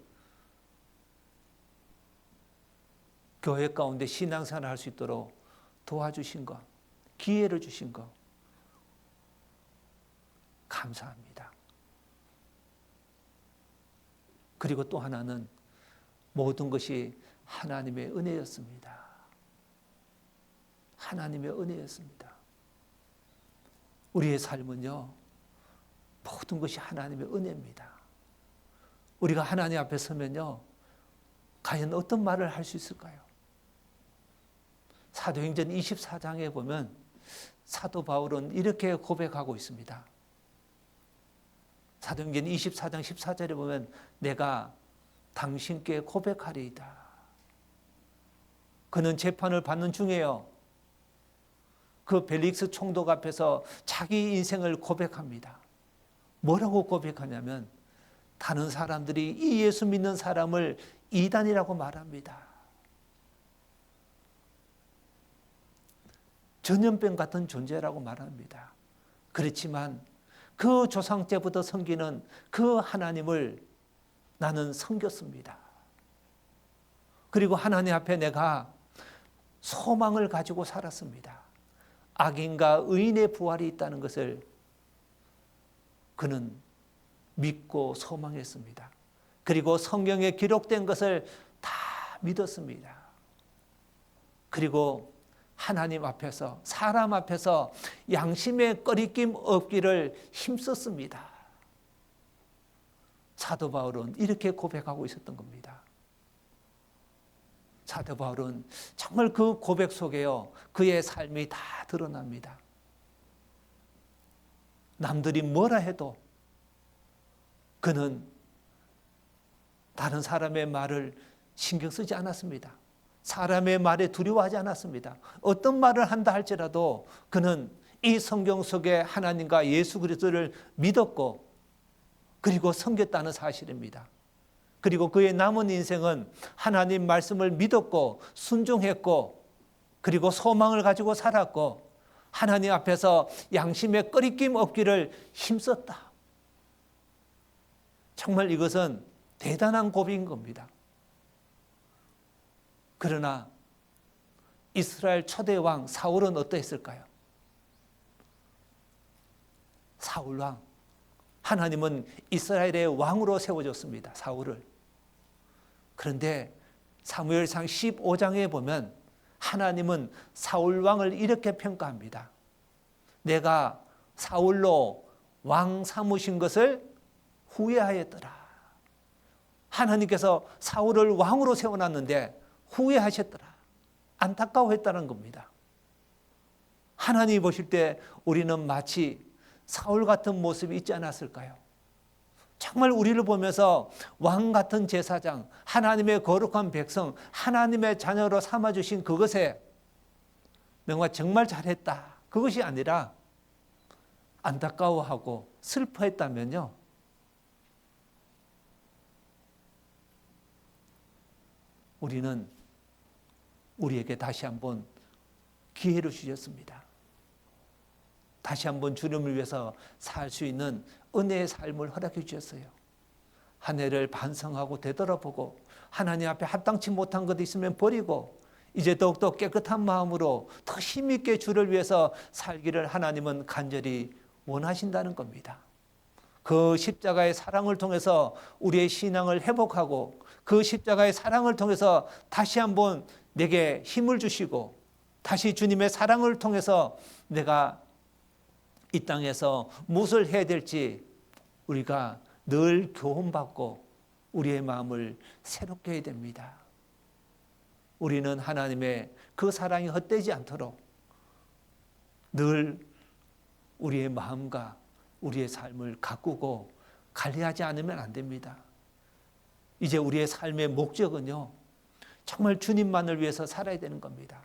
교회 가운데 신앙생활을 할 수 있도록 도와주신 것, 기회를 주신 것 감사합니다. 그리고 또 하나는 모든 것이 하나님의 은혜였습니다. 하나님의 은혜였습니다. 우리의 삶은요, 모든 것이 하나님의 은혜입니다. 우리가 하나님 앞에 서면요, 과연 어떤 말을 할 수 있을까요? 사도행전 24장에 보면 사도 바울은 이렇게 고백하고 있습니다. 사도행전 24장 14절에 보면 내가 당신께 고백하리이다. 그는 재판을 받는 중에요. 그 벨릭스 총독 앞에서 자기 인생을 고백합니다. 뭐라고 고백하냐면 다른 사람들이 이 예수 믿는 사람을 이단이라고 말합니다. 전염병 같은 존재라고 말합니다. 그렇지만 그 조상 때부터 섬기는 그 하나님을 나는 섬겼습니다. 그리고 하나님 앞에 내가 소망을 가지고 살았습니다. 악인과 의인의 부활이 있다는 것을 그는 믿고 소망했습니다. 그리고 성경에 기록된 것을 다 믿었습니다. 그리고 하나님 앞에서, 사람 앞에서 양심의 꺼리낌 없기를 힘썼습니다. 사도 바울은 이렇게 고백하고 있었던 겁니다. 사도 바울은 정말 그 고백 속에요, 그의 삶이 다 드러납니다. 남들이 뭐라 해도 그는 다른 사람의 말을 신경 쓰지 않았습니다. 사람의 말에 두려워하지 않았습니다. 어떤 말을 한다 할지라도 그는 이 성경 속에 하나님과 예수 그리스도를 믿었고 그리고 섬겼다는 사실입니다. 그리고 그의 남은 인생은 하나님 말씀을 믿었고 순종했고 그리고 소망을 가지고 살았고 하나님 앞에서 양심의 꺼리낌 없기를 힘썼다. 정말 이것은 대단한 고백인 겁니다. 그러나 이스라엘 초대 왕 사울은 어떠했을까요? 사울 왕, 하나님은 이스라엘의 왕으로 세워줬습니다. 사울을. 그런데 사무엘상 15장에 보면 하나님은 사울 왕을 이렇게 평가합니다. 내가 사울로 왕 삼으신 것을 후회하였더라. 하나님께서 사울을 왕으로 세워놨는데 후회하셨더라. 안타까워했다는 겁니다. 하나님이 보실 때 우리는 마치 사울 같은 모습이 있지 않았을까요? 정말 우리를 보면서 왕 같은 제사장, 하나님의 거룩한 백성, 하나님의 자녀로 삼아주신 그것에 내가 정말 잘했다. 그것이 아니라 안타까워하고 슬퍼했다면요. 우리는 우리에게 다시 한번 기회를 주셨습니다. 다시 한번 주님을 위해서 살 수 있는 은혜의 삶을 허락해 주셨어요. 한 해를 반성하고 되돌아보고 하나님 앞에 합당치 못한 것 있으면 버리고 이제 더욱더 깨끗한 마음으로 더 힘있게 주를 위해서 살기를 하나님은 간절히 원하신다는 겁니다. 그 십자가의 사랑을 통해서 우리의 신앙을 회복하고 그 십자가의 사랑을 통해서 다시 한번 내게 힘을 주시고 다시 주님의 사랑을 통해서 내가 이 땅에서 무엇을 해야 될지 우리가 늘 교훈받고 우리의 마음을 새롭게 해야 됩니다. 우리는 하나님의 그 사랑이 헛되지 않도록 늘 우리의 마음과 우리의 삶을 가꾸고 관리하지 않으면 안 됩니다. 이제 우리의 삶의 목적은요, 정말 주님만을 위해서 살아야 되는 겁니다.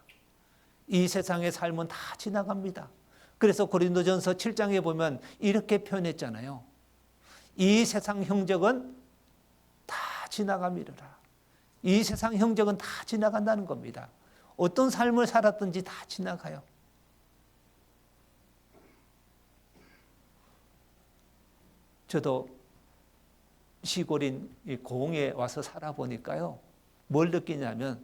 이 세상의 삶은 다 지나갑니다. 그래서 고린도전서 7장에 보면 이렇게 표현했잖아요. 이 세상 형적은 다 지나가미르라. 이 세상 형적은 다 지나간다는 겁니다. 어떤 삶을 살았든지 다 지나가요. 저도 시골인 고흥에 와서 살아보니까요, 뭘 느끼냐면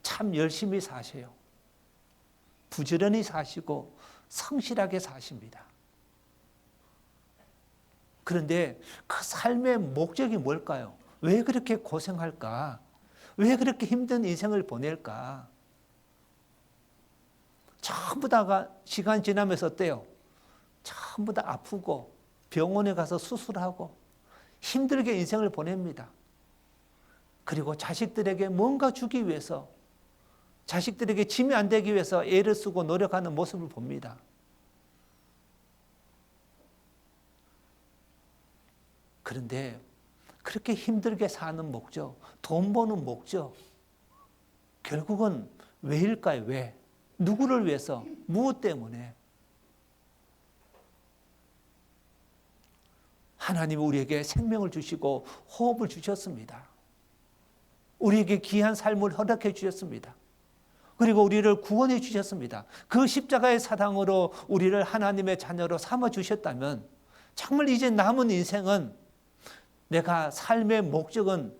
참 열심히 사셔요. 부지런히 사시고 성실하게 사십니다. 그런데 그 삶의 목적이 뭘까요? 왜 그렇게 고생할까? 왜 그렇게 힘든 인생을 보낼까? 전부 다가 시간 지나면서 어때요? 전부 다 아프고 병원에 가서 수술하고 힘들게 인생을 보냅니다. 그리고 자식들에게 뭔가 주기 위해서, 자식들에게 짐이 안 되기 위해서 애를 쓰고 노력하는 모습을 봅니다. 그런데 그렇게 힘들게 사는 목적, 돈 버는 목적, 결국은 왜일까요? 왜? 누구를 위해서? 무엇 때문에? 하나님은 우리에게 생명을 주시고 호흡을 주셨습니다. 우리에게 귀한 삶을 허락해 주셨습니다. 그리고 우리를 구원해 주셨습니다. 그 십자가의 사랑으로 우리를 하나님의 자녀로 삼아 주셨다면 정말 이제 남은 인생은 내가 삶의 목적은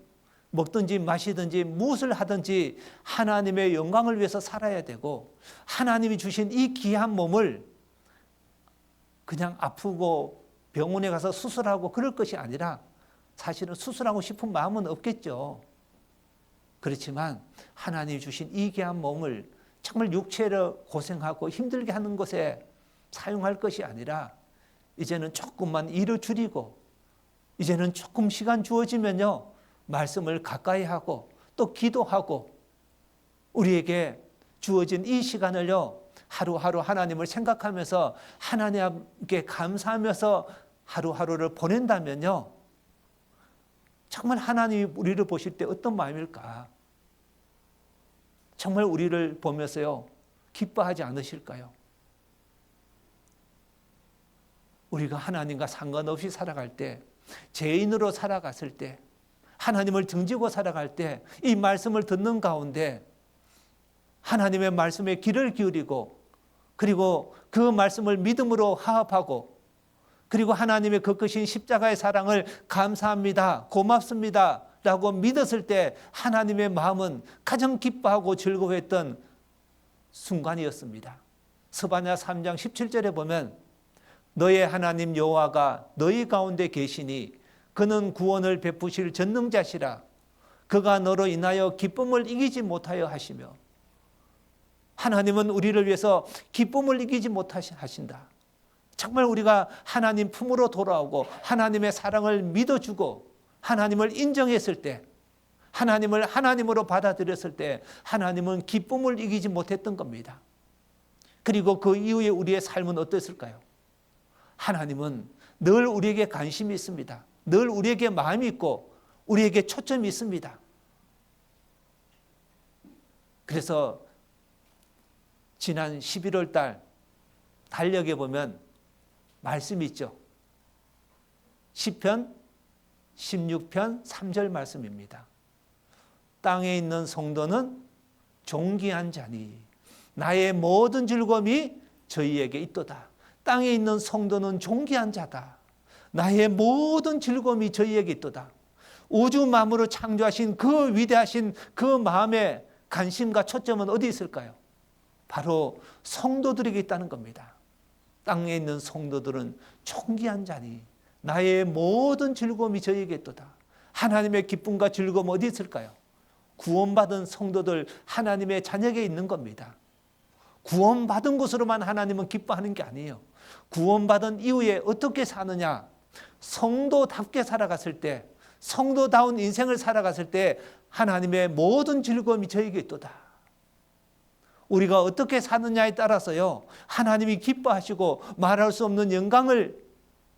먹든지 마시든지 무엇을 하든지 하나님의 영광을 위해서 살아야 되고, 하나님이 주신 이 귀한 몸을 그냥 아프고 병원에 가서 수술하고 그럴 것이 아니라, 사실은 수술하고 싶은 마음은 없겠죠. 그렇지만 하나님이 주신 이 귀한 몸을 정말 육체로 고생하고 힘들게 하는 것에 사용할 것이 아니라, 이제는 조금만 일을 줄이고, 이제는 조금 시간 주어지면요, 말씀을 가까이 하고 또 기도하고, 우리에게 주어진 이 시간을요, 하루하루 하나님을 생각하면서 하나님께 감사하면서 하루하루를 보낸다면요, 정말 하나님이 우리를 보실 때 어떤 마음일까? 정말 우리를 보면서요, 기뻐하지 않으실까요? 우리가 하나님과 상관없이 살아갈 때, 죄인으로 살아갔을 때, 하나님을 등지고 살아갈 때, 이 말씀을 듣는 가운데 하나님의 말씀에 귀를 기울이고, 그리고 그 말씀을 믿음으로 화합하고, 그리고 하나님의 그 크신 십자가의 사랑을 감사합니다, 고맙습니다 라고 믿었을 때 하나님의 마음은 가장 기뻐하고 즐거워했던 순간이었습니다. 스바냐 3장 17절에 보면 너의 하나님 여호와가 너희 가운데 계시니 그는 구원을 베푸실 전능자시라. 그가 너로 인하여 기쁨을 이기지 못하여 하시며, 하나님은 우리를 위해서 기쁨을 이기지 못하신다. 정말 우리가 하나님 품으로 돌아오고 하나님의 사랑을 믿어주고 하나님을 인정했을 때, 하나님을 하나님으로 받아들였을 때 하나님은 기쁨을 이기지 못했던 겁니다. 그리고 그 이후에 우리의 삶은 어땠을까요? 하나님은 늘 우리에게 관심이 있습니다. 늘 우리에게 마음이 있고 우리에게 초점이 있습니다. 그래서 지난 11월 달 달력에 보면 말씀이 있죠. 시편 16편 3절 말씀입니다. 땅에 있는 성도는 존귀한 자니 나의 모든 즐거움이 저희에게 있도다. 땅에 있는 성도는 존귀한 자다. 나의 모든 즐거움이 저희에게 있도다. 우주 만물을 창조하신 그 위대하신 그 마음의 관심과 초점은 어디 있을까요? 바로 성도들에게 있다는 겁니다. 땅에 있는 성도들은 존귀한 자니 나의 모든 즐거움이 저희에게 있도다. 하나님의 기쁨과 즐거움 어디 있을까요? 구원받은 성도들, 하나님의 자녀에게 있는 겁니다. 구원받은 것으로만 하나님은 기뻐하는 게 아니에요. 구원받은 이후에 어떻게 사느냐, 성도답게 살아갔을 때, 성도다운 인생을 살아갔을 때 하나님의 모든 즐거움이 저에게 있도다. 우리가 어떻게 사느냐에 따라서요, 하나님이 기뻐하시고 말할 수 없는 영광을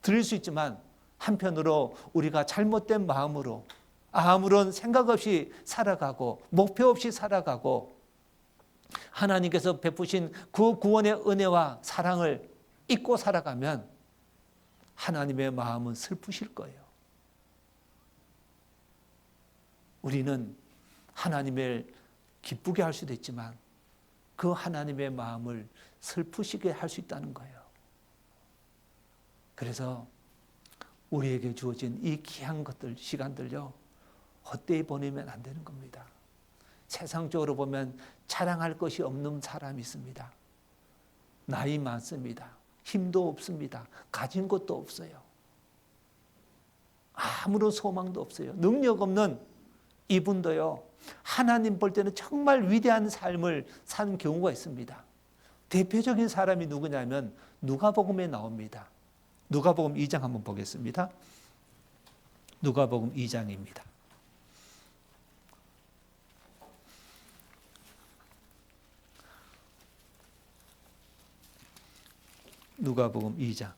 드릴 수 있지만, 한편으로 우리가 잘못된 마음으로 아무런 생각 없이 살아가고 목표 없이 살아가고 하나님께서 베푸신 그 구원의 은혜와 사랑을 잊고 살아가면 하나님의 마음은 슬프실 거예요. 우리는 하나님을 기쁘게 할 수도 있지만 그 하나님의 마음을 슬프시게 할 수 있다는 거예요. 그래서 우리에게 주어진 이 귀한 것들, 시간들요, 헛되이 보내면 안 되는 겁니다. 세상적으로 보면 자랑할 것이 없는 사람이 있습니다. 나이 많습니다. 힘도 없습니다. 가진 것도 없어요. 아무런 소망도 없어요. 능력 없는 이분도요, 하나님 볼 때는 정말 위대한 삶을 산 경우가 있습니다. 대표적인 사람이 누구냐면 누가복음에 나옵니다. 누가복음 2장 한번 보겠습니다. 누가복음 2장입니다. 누가복음 2장.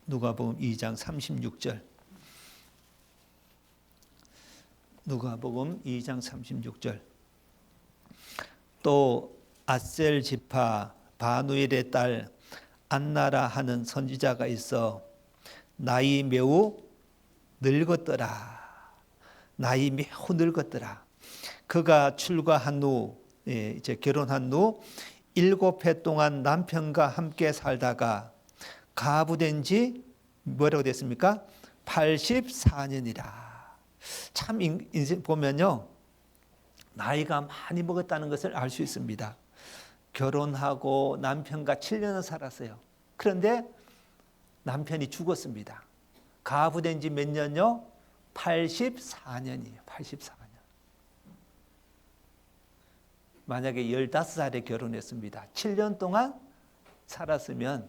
누가복음 2장 36절. 누가복음 2장 36절. 또 아셀 지파 바누엘의 딸 안나라 하는 선지자가 있어 나이 매우 늙었더라. 나이 매우 늙었더라. 그가 출가한 후, 이제 결혼한 후 7해 동안 남편과 함께 살다가 가부된 지 뭐라고 됐습니까? 84년이라. 참 인생 보면요, 나이가 많이 먹었다는 것을 알 수 있습니다. 결혼하고 남편과 7년을 살았어요. 그런데 남편이 죽었습니다. 가부된 지 몇 년요? 84년이에요. 84년. 만약에 15살에 결혼했습니다. 7년 동안 살았으면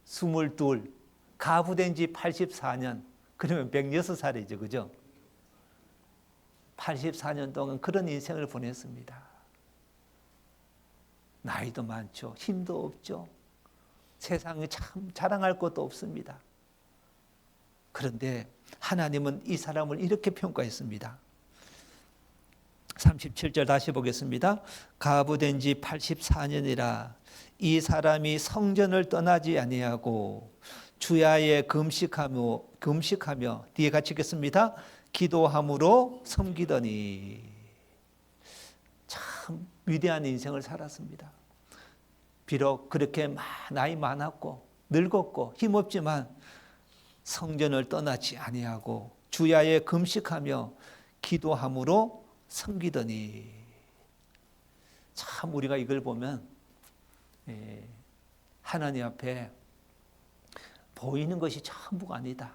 22, 가부된 지 84년, 그러면 106살이죠. 그죠? 84년 동안 그런 인생을 보냈습니다. 나이도 많죠. 힘도 없죠. 세상에 참 자랑할 것도 없습니다. 그런데 하나님은 이 사람을 이렇게 평가했습니다. 37절 다시 보겠습니다. 가부된 지 84년이라 이 사람이 성전을 떠나지 아니하고 주야에 금식하며 뒤에 같이 읽겠습니다. 기도함으로 섬기더니. 참 위대한 인생을 살았습니다. 비록 그렇게 나이 많았고 늙었고 힘없지만 성전을 떠나지 아니하고 주야에 금식하며 기도함으로 섬기더니. 참 우리가 이걸 보면 하나님 앞에 보이는 것이 전부가 아니다.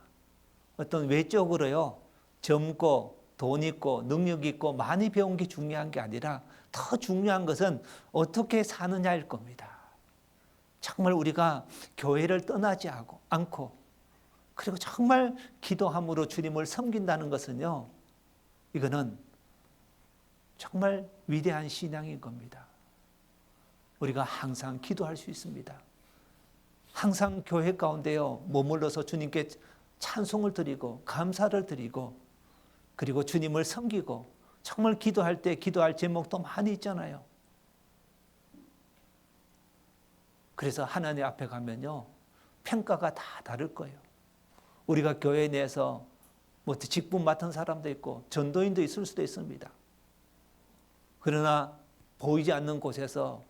어떤 외적으로요, 젊고 돈 있고 능력 있고 많이 배운 게 중요한 게 아니라 더 중요한 것은 어떻게 사느냐일 겁니다. 정말 우리가 교회를 떠나지 않고 그리고 정말 기도함으로 주님을 섬긴다는 것은요, 이거는 정말 위대한 신앙인 겁니다. 우리가 항상 기도할 수 있습니다. 항상 교회 가운데요, 머물러서 주님께 찬송을 드리고 감사를 드리고 그리고 주님을 섬기고 정말 기도할 때 기도할 제목도 많이 있잖아요. 그래서 하나님 앞에 가면요, 평가가 다 다를 거예요. 우리가 교회 내에서 뭐 직분 맡은 사람도 있고 전도인도 있을 수도 있습니다. 그러나 보이지 않는 곳에서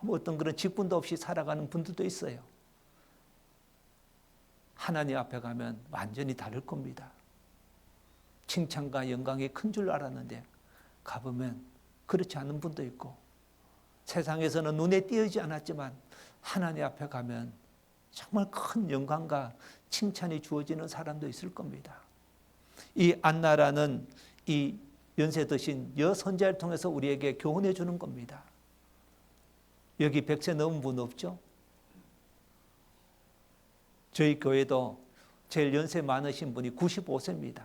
뭐 어떤 그런 직분도 없이 살아가는 분들도 있어요. 하나님 앞에 가면 완전히 다를 겁니다. 칭찬과 영광이 큰 줄 알았는데 가보면 그렇지 않은 분도 있고, 세상에서는 눈에 띄지 않았지만 하나님 앞에 가면 정말 큰 영광과 칭찬이 주어지는 사람도 있을 겁니다. 이 안나라는 이 연세 드신 여선자를 통해서 우리에게 교훈해 주는 겁니다. 여기 100세 넘은 분 없죠? 저희 교회도 제일 연세 많으신 분이 95세입니다.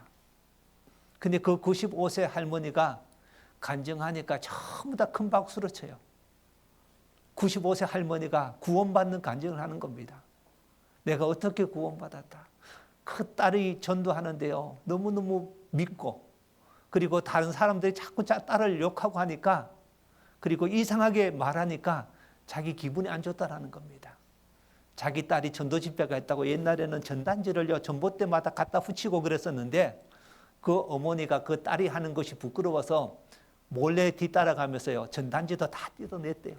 근데 그 95세 할머니가 간증하니까 전부 다 큰 박수를 쳐요. 95세 할머니가 구원받는 간증을 하는 겁니다. 내가 어떻게 구원받았다. 그 딸이 전도하는데요, 너무너무 믿고, 그리고 다른 사람들이 자꾸 딸을 욕하고 하니까, 그리고 이상하게 말하니까 자기 기분이 안 좋다라는 겁니다. 자기 딸이 전도 집회가 있다고 옛날에는 전단지를요, 전봇대마다 갖다 붙이고 그랬었는데, 그 어머니가 그 딸이 하는 것이 부끄러워서 몰래 뒤따라가면서요, 전단지도 다 뜯어냈대요.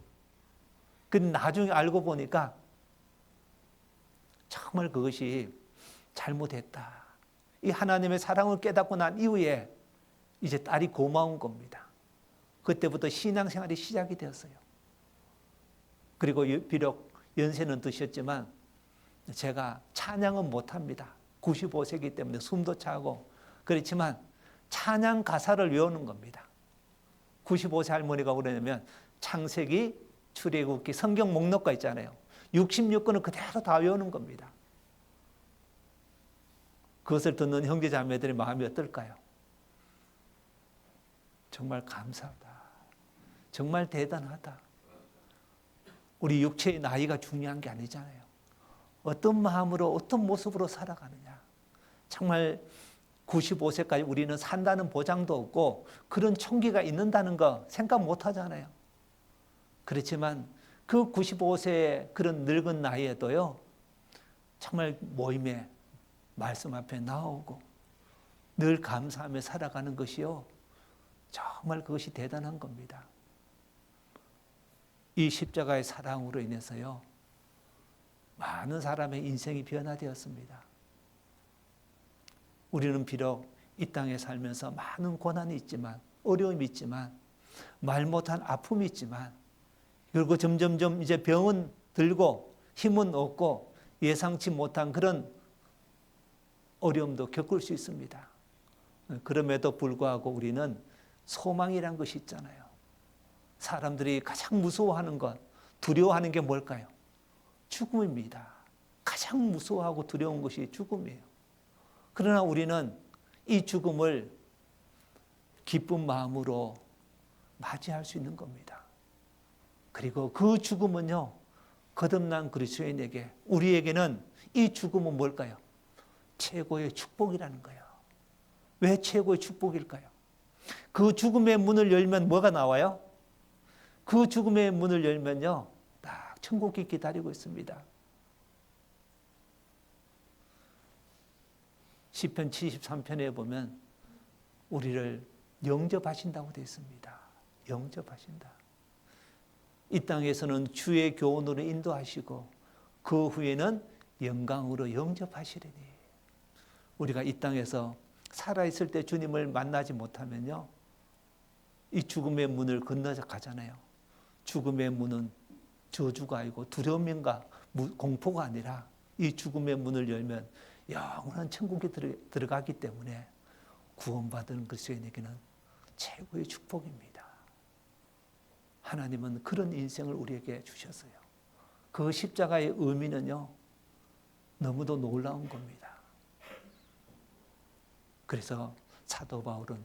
근데 나중에 알고 보니까 정말 그것이 잘못했다. 이 하나님의 사랑을 깨닫고 난 이후에 이제 딸이 고마운 겁니다. 그때부터 신앙생활이 시작이 되었어요. 그리고 비록 연세는 드셨지만 제가 찬양은 못합니다. 95세이기 때문에 숨도 차고 그렇지만 찬양 가사를 외우는 겁니다. 95세 할머니가 그러냐면 창세기, 출애굽기, 성경 목록가 있잖아요. 66권을 그대로 다 외우는 겁니다. 그것을 듣는 형제 자매들의 마음이 어떨까요? 정말 감사하다. 정말 대단하다. 우리 육체의 나이가 중요한 게 아니잖아요. 어떤 마음으로 어떤 모습으로 살아가느냐. 정말 95세까지 우리는 산다는 보장도 없고 그런 총기가 있는다는 거 생각 못 하잖아요. 그렇지만 그 95세의 그런 늙은 나이에도요, 정말 모임에 말씀 앞에 나오고 늘 감사하며 살아가는 것이요, 정말 그것이 대단한 겁니다. 이 십자가의 사랑으로 인해서요, 많은 사람의 인생이 변화되었습니다. 우리는 비록 이 땅에 살면서 많은 고난이 있지만, 어려움이 있지만, 말 못한 아픔이 있지만, 그리고 점점점 이제 병은 들고 힘은 없고 예상치 못한 그런 어려움도 겪을 수 있습니다. 그럼에도 불구하고 우리는 소망이란 것이 있잖아요. 사람들이 가장 무서워하는 것, 두려워하는 게 뭘까요? 죽음입니다. 가장 무서워하고 두려운 것이 죽음이에요. 그러나 우리는 이 죽음을 기쁜 마음으로 맞이할 수 있는 겁니다. 그리고 그 죽음은요, 거듭난 그리스도인에게, 우리에게는 이 죽음은 뭘까요? 최고의 축복이라는 거예요. 왜 최고의 축복일까요? 그 죽음의 문을 열면 뭐가 나와요? 그 죽음의 문을 열면요, 딱 천국이 기다리고 있습니다. 시편 73편에 보면 우리를 영접하신다고 되어 있습니다. 영접하신다. 이 땅에서는 주의 교훈으로 인도하시고 그 후에는 영광으로 영접하시리니. 우리가 이 땅에서 살아있을 때 주님을 만나지 못하면요, 이 죽음의 문을 건너서 가잖아요. 죽음의 문은 저주가 아니고 두려움인가 공포가 아니라 이 죽음의 문을 열면 영원한 천국에 들어가기 때문에 구원받은 그리스도인에게는 최고의 축복입니다. 하나님은 그런 인생을 우리에게 주셨어요. 그 십자가의 의미는요, 너무도 놀라운 겁니다. 그래서 사도 바울은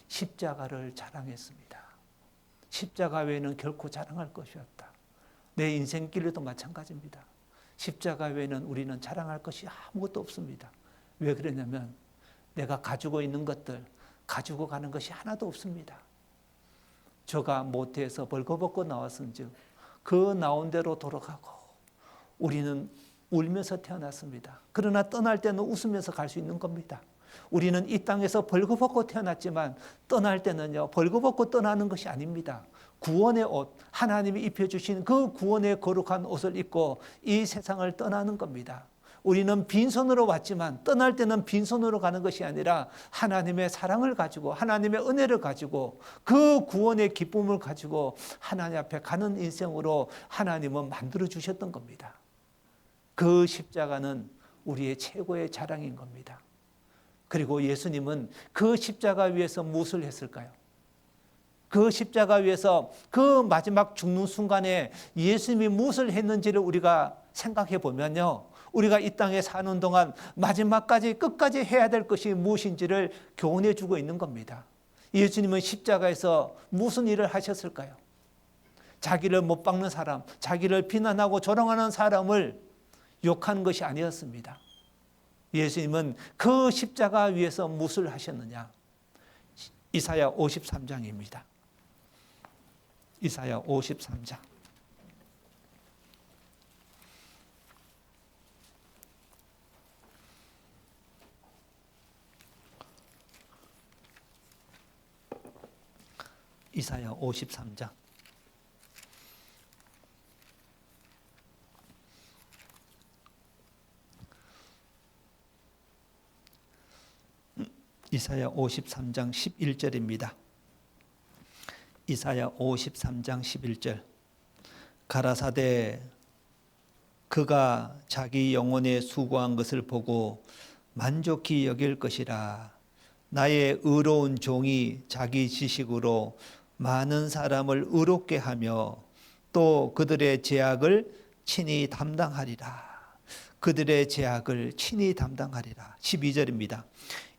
십자가를 자랑했습니다. 십자가 외에는 결코 자랑할 것이 없다. 내 인생길에도 마찬가지입니다. 십자가 외에는 우리는 자랑할 것이 아무것도 없습니다. 왜 그러냐면 내가 가지고 있는 것들, 가지고 가는 것이 하나도 없습니다. 저가 모태에서 벌거벗고 나왔은즉 그 나온 대로 돌아가고, 우리는 울면서 태어났습니다. 그러나 떠날 때는 웃으면서 갈 수 있는 겁니다. 우리는 이 땅에서 벌거벗고 태어났지만 떠날 때는요, 벌거벗고 떠나는 것이 아닙니다. 구원의 옷, 하나님이 입혀주신 그 구원의 거룩한 옷을 입고 이 세상을 떠나는 겁니다. 우리는 빈손으로 왔지만 떠날 때는 빈손으로 가는 것이 아니라 하나님의 사랑을 가지고, 하나님의 은혜를 가지고, 그 구원의 기쁨을 가지고 하나님 앞에 가는 인생으로 하나님은 만들어 주셨던 겁니다. 그 십자가는 우리의 최고의 자랑인 겁니다. 그리고 예수님은 그 십자가 위에서 무엇을 했을까요? 그 십자가 위에서 그 마지막 죽는 순간에 예수님이 무엇을 했는지를 우리가 생각해 보면요, 우리가 이 땅에 사는 동안 마지막까지 끝까지 해야 될 것이 무엇인지를 교훈해 주고 있는 겁니다. 예수님은 십자가에서 무슨 일을 하셨을까요? 자기를 못 박는 사람, 자기를 비난하고 조롱하는 사람을 욕한 것이 아니었습니다. 예수님은 그 십자가 위에서 무엇을 하셨느냐? 이사야 53장입니다. 이사야 53장. 이사야 53장. 이사야 53장 11절입니다. 이사야 53장 11절. 가라사대 그가 자기 영혼에 수고한 것을 보고 만족히 여길 것이라. 나의 의로운 종이 자기 지식으로 많은 사람을 의롭게 하며 또 그들의 죄악을 친히 담당하리라. 그들의 죄악을 친히 담당하리라. 12절입니다.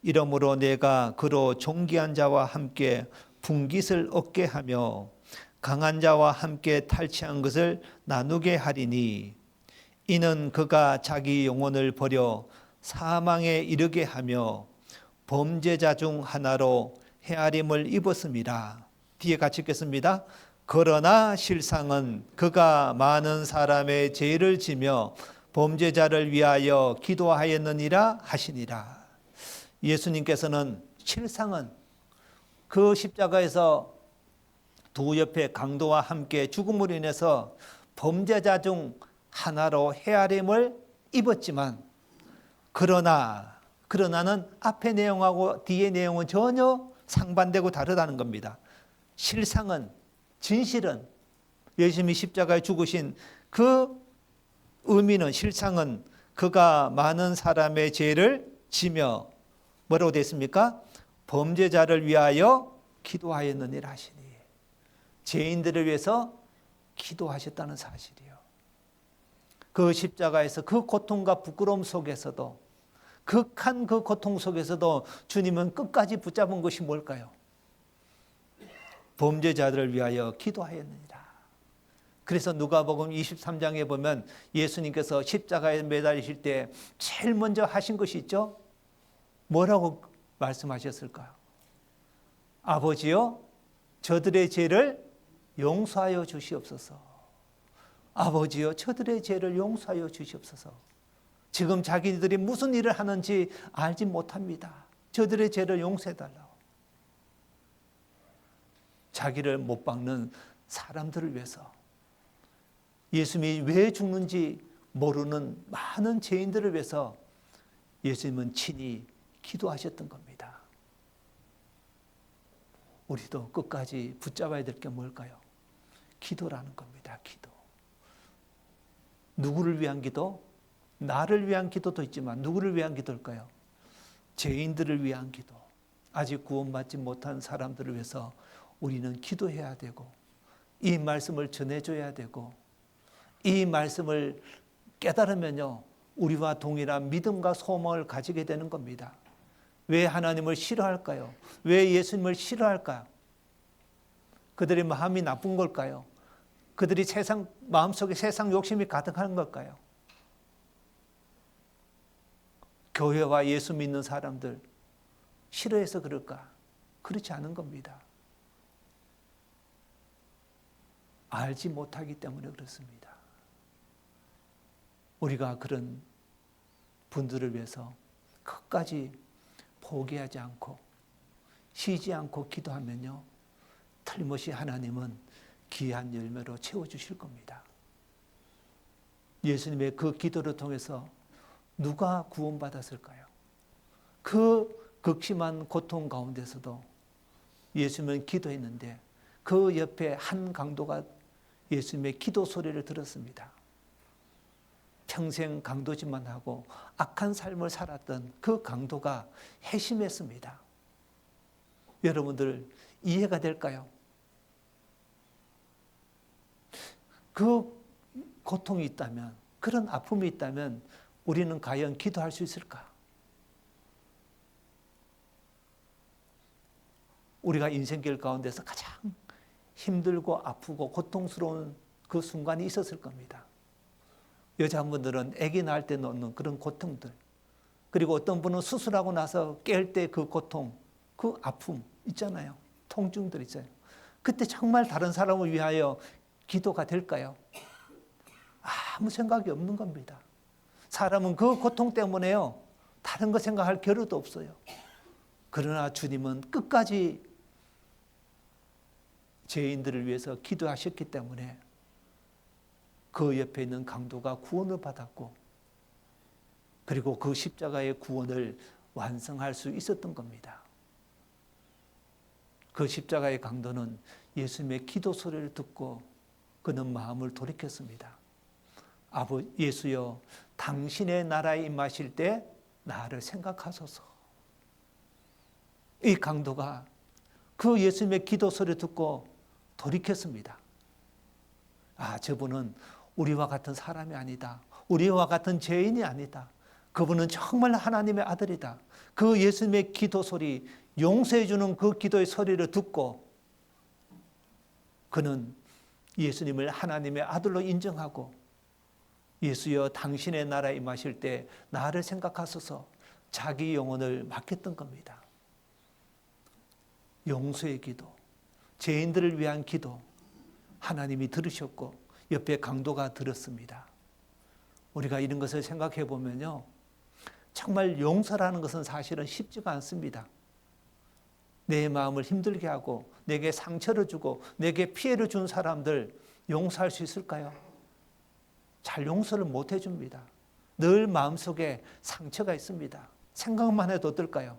이러므로 내가 그로 존귀한 자와 함께 분깃을 얻게 하며 강한 자와 함께 탈취한 것을 나누게 하리니 이는 그가 자기 영혼을 버려 사망에 이르게 하며 범죄자 중 하나로 헤아림을 입었음이라. 뒤에 같이 읽겠습니다. 그러나 실상은 그가 많은 사람의 죄를 지며 범죄자를 위하여 기도하였느니라 하시니라. 예수님께서는 실상은 그 십자가에서 두 옆에 강도와 함께 죽음으로 인해서 범죄자 중 하나로 헤아림을 입었지만 그러나는 앞의 내용하고 뒤의 내용은 전혀 상반되고 다르다는 겁니다. 실상은, 진실은, 예수님이 십자가에 죽으신 그 의미는, 실상은 그가 많은 사람의 죄를 지며 뭐라고 되어 있습니까? 범죄자를 위하여 기도하였느니라 하시니, 죄인들을 위해서 기도하셨다는 사실이요. 그 십자가에서 그 고통과 부끄러움 속에서도, 극한 그 고통 속에서도 주님은 끝까지 붙잡은 것이 뭘까요? 범죄자들을 위하여 기도하였느니라. 그래서 누가복음 23장에 보면 예수님께서 십자가에 매달리실 때 제일 먼저 하신 것이 있죠? 뭐라고 말씀하셨을까요? 아버지여, 저들의 죄를 용서하여 주시옵소서. 아버지여, 저들의 죄를 용서하여 주시옵소서. 지금 자기들이 무슨 일을 하는지 알지 못합니다. 저들의 죄를 용서해달라고. 자기를 못 박는 사람들을 위해서, 예수님이 왜 죽는지 모르는 많은 죄인들을 위해서 예수님은 친히 기도하셨던 겁니다. 우리도 끝까지 붙잡아야 될 게 뭘까요? 기도라는 겁니다. 기도. 누구를 위한 기도? 나를 위한 기도도 있지만 누구를 위한 기도일까요? 죄인들을 위한 기도. 아직 구원받지 못한 사람들을 위해서 우리는 기도해야 되고, 이 말씀을 전해줘야 되고, 이 말씀을 깨달으면요, 우리와 동일한 믿음과 소망을 가지게 되는 겁니다. 왜 하나님을 싫어할까요? 왜 예수님을 싫어할까요? 그들의 마음이 나쁜 걸까요? 그들이 마음속에 세상 욕심이 가득한 걸까요? 교회와 예수 믿는 사람들 싫어해서 그럴까? 그렇지 않은 겁니다. 알지 못하기 때문에 그렇습니다. 우리가 그런 분들을 위해서 끝까지 포기하지 않고 쉬지 않고 기도하면요, 틀림없이 하나님은 귀한 열매로 채워주실 겁니다. 예수님의 그 기도를 통해서 누가 구원받았을까요? 그 극심한 고통 가운데서도 예수님은 기도했는데 그 옆에 한 강도가 예수님의 기도 소리를 들었습니다. 평생 강도짓만 하고 악한 삶을 살았던 그 강도가 회심했습니다. 여러분들 이해가 될까요? 그 고통이 있다면, 그런 아픔이 있다면 우리는 과연 기도할 수 있을까? 우리가 인생길 가운데서 가장 힘들고 아프고 고통스러운 그 순간이 있었을 겁니다. 여자분들은 아기 낳을 때 넣는 그런 고통들, 그리고 어떤 분은 수술하고 나서 깰 때 그 고통, 그 아픔 있잖아요. 통증들 있잖아요. 그때 정말 다른 사람을 위하여 기도가 될까요? 아무 생각이 없는 겁니다. 사람은 그 고통 때문에요, 다른 거 생각할 겨를도 없어요. 그러나 주님은 끝까지 죄인들을 위해서 기도하셨기 때문에 그 옆에 있는 강도가 구원을 받았고, 그리고 그 십자가의 구원을 완성할 수 있었던 겁니다. 그 십자가의 강도는 예수님의 기도 소리를 듣고 그는 마음을 돌이켰습니다. 예수여, 당신의 나라에 임하실 때 나를 생각하소서. 이 강도가 그 예수님의 기도 소리를 듣고 돌이켰습니다. 저분은 우리와 같은 사람이 아니다. 우리와 같은 죄인이 아니다. 그분은 정말 하나님의 아들이다. 그 예수님의 기도 소리, 용서해 주는 그 기도의 소리를 듣고 그는 예수님을 하나님의 아들로 인정하고, 예수여 당신의 나라에 임하실 때 나를 생각하소서, 자기 영혼을 맡겼던 겁니다. 용서의 기도, 죄인들을 위한 기도, 하나님이 들으셨고 옆에 강도가 들었습니다. 우리가 이런 것을 생각해 보면요, 정말 용서라는 것은 사실은 쉽지가 않습니다. 내 마음을 힘들게 하고 내게 상처를 주고 내게 피해를 준 사람들 용서할 수 있을까요? 잘 용서를 못 해줍니다. 늘 마음속에 상처가 있습니다. 생각만 해도 어떨까요?